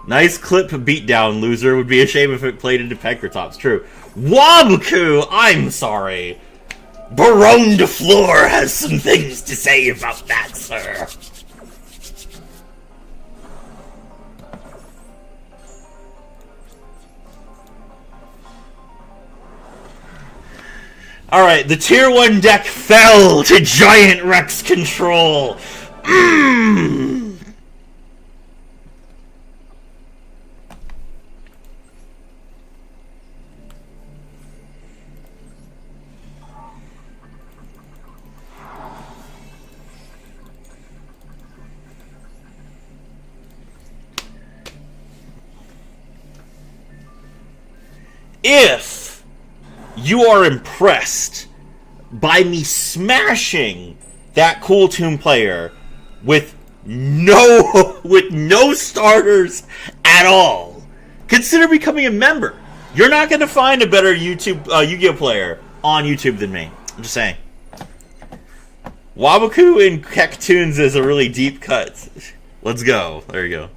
Nice clip beatdown, loser. Would be a shame if it played into Pankratops. True. Wabuku! I'm sorry. Barone de Fleur has some things to say about that, sir. Alright, the Tier 1 deck fell to Giant Rex control. If you are impressed by me smashing that Cool Tomb player with no starters at all, consider becoming a member. You're not going to find a better Yu-Gi-Oh player on YouTube than me. I'm just saying. Wabuku in Kektoons is a really deep cut. Let's go. There you go.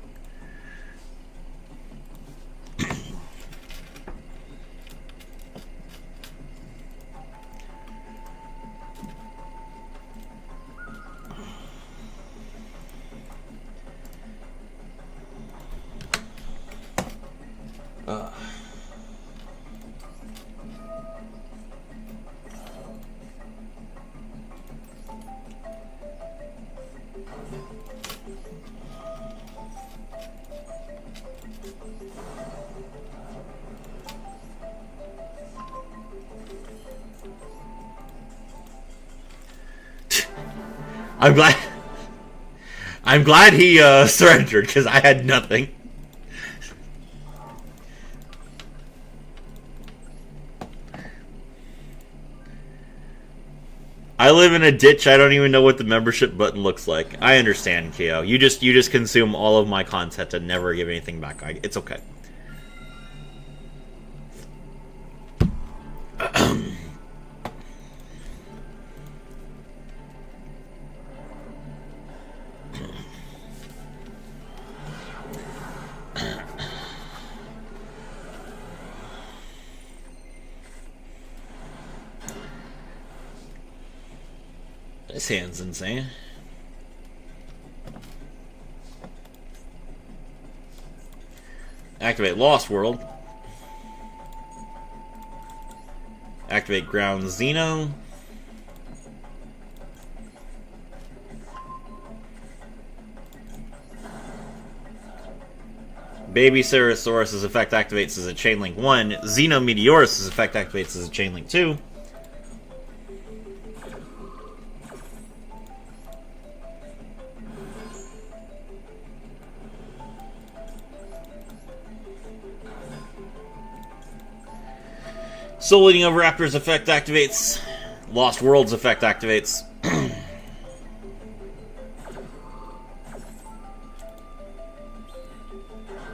I'm glad he surrendered, because I had nothing. I live in a ditch. I don't even know what the membership button looks like. I understand, Keo. You just consume all of my content and never give anything back. It's okay. This hand's insane. Activate Lost World. Activate Ground Xeno. Baby Ceratosaurus' effect activates as a Chainlink 1. Xeno Meteorus' effect activates as a Chainlink 2. Soul Eating Oviraptor's effect activates. Lost World's effect activates.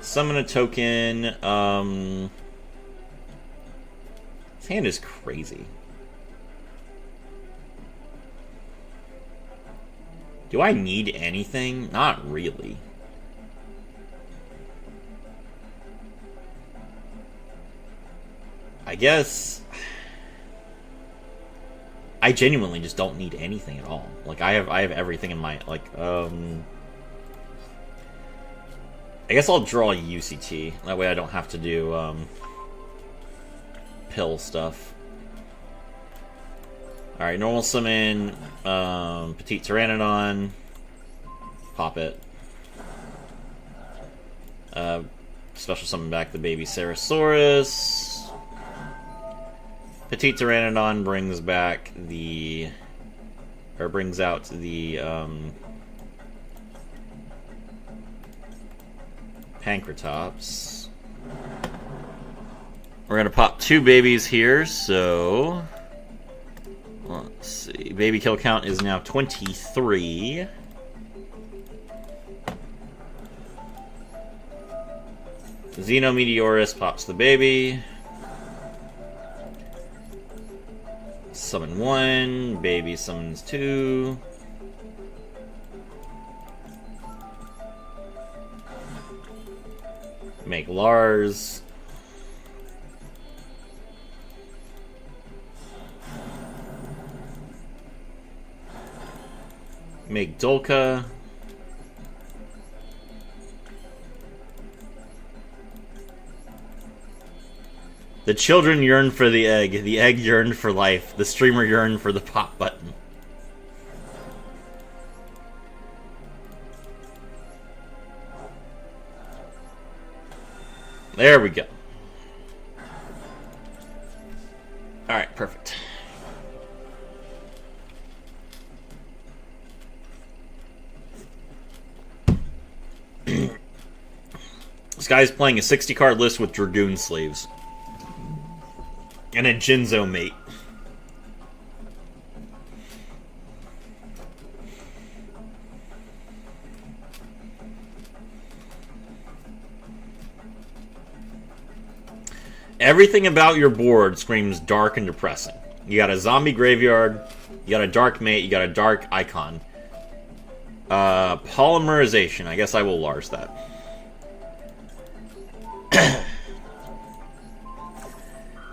Summon a token. His hand is crazy. Do I need anything? Not really. I guess I genuinely just don't need anything at all. Like I have everything in my I guess I'll draw UCT. That way I don't have to do pill stuff. Alright, normal summon Petite Pteranodon. Pop it. Special summon back the baby Ceratosaurus. Petite Pteranodon brings back the... or brings out the Pankratops. We're gonna pop 2 babies here, so... let's see. Baby kill count is now 23. Xenometeorus pops the baby. Summon 1. Baby summons 2. Make Lars. Make Dolka. The children yearn for the egg yearned for life, the streamer yearned for the pop button. There we go. Alright, perfect. This guy's playing a 60-card list with Dragoon sleeves. And a Jinzo mate. Everything about your board screams dark and depressing. You got a zombie graveyard, you got a dark mate, you got a dark icon. Polymerization. I guess I will Lars that.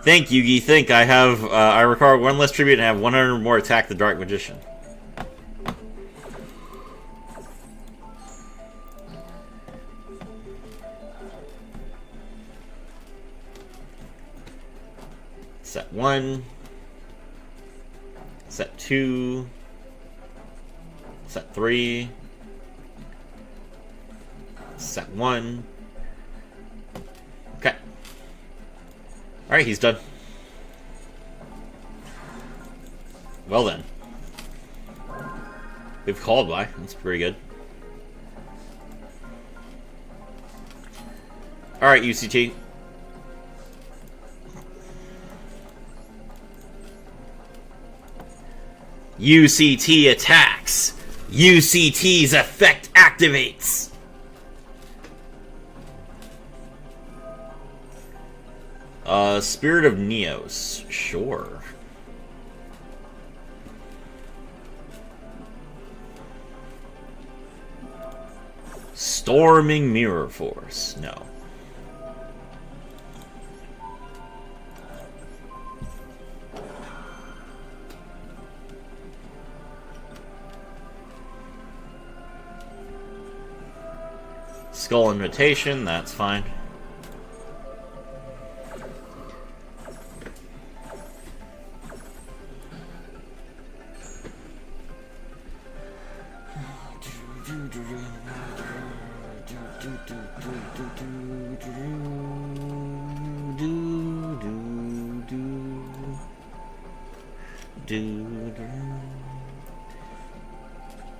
Think, Yugi, think. I have, I require 1 less tribute and have 100 more attack the Dark Magician. Set 1. Set 2. Set 3. Set 1. Okay. Alright, he's done. Well then. They've called by. That's pretty good. Alright, UCT. UCT attacks. UCT's effect activates. Spirit of Neos. Sure. Storming Mirror Force. No. Skull Invitation. That's fine.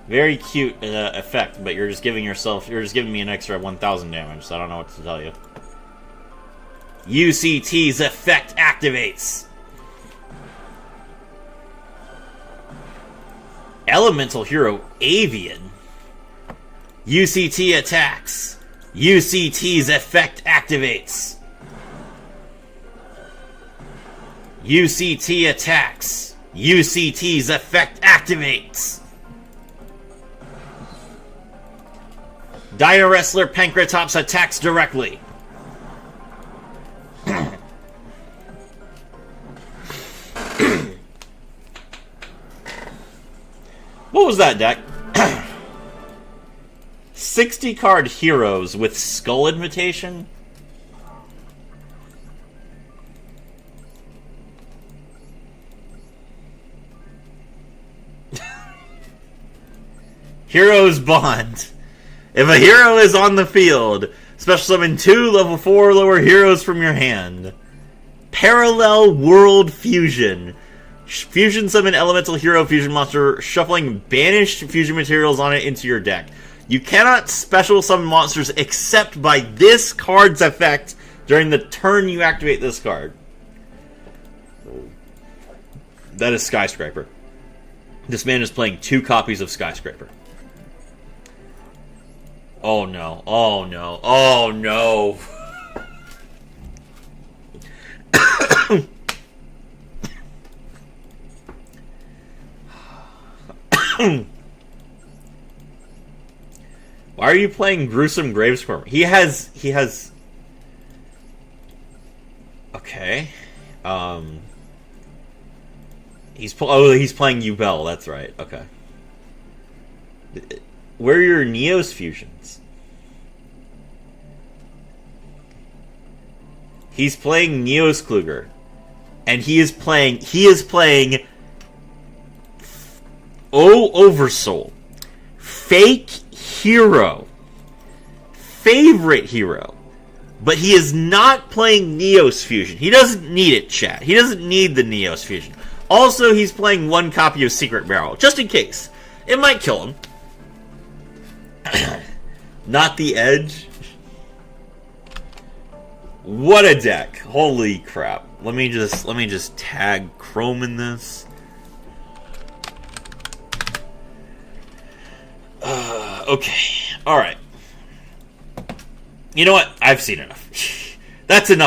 Very cute effect, but you're just giving me an extra 1,000 damage, so I don't know what to tell you. UCT's effect activates. Elemental Hero Avian. UCT attacks. UCT's effect activates. UCT attacks. UCT's effect activates. Dino Wrestler Pankratops attacks directly. What was that deck? 60 card heroes with Skull Invitation? Heroes Bond. If a hero is on the field, special summon 2 level 4 or lower heroes from your hand. Parallel World Fusion. Fusion summon elemental hero fusion monster, shuffling banished fusion materials on it into your deck. You cannot special summon monsters except by this card's effect during the turn you activate this card. That is Skyscraper. This man is playing 2 copies of Skyscraper. Oh no, oh no, oh no. are you playing Gruesome Gravesquirmer? He has... Okay. He's playing Yubel, that's right. Okay. Where are your Neos fusions? He's playing Neos Kluger. And he is playing Oversoul. Fake hero. Favorite hero. But he is not playing Neos Fusion. He doesn't need it, chat. He doesn't need the Neos Fusion. Also, he's playing one copy of Secret Barrel, just in case. It might kill him. Not the Edge. What a deck. Holy crap. Let me just tag Chrome in this. Okay. Alright. You know what? I've seen enough. That's enough.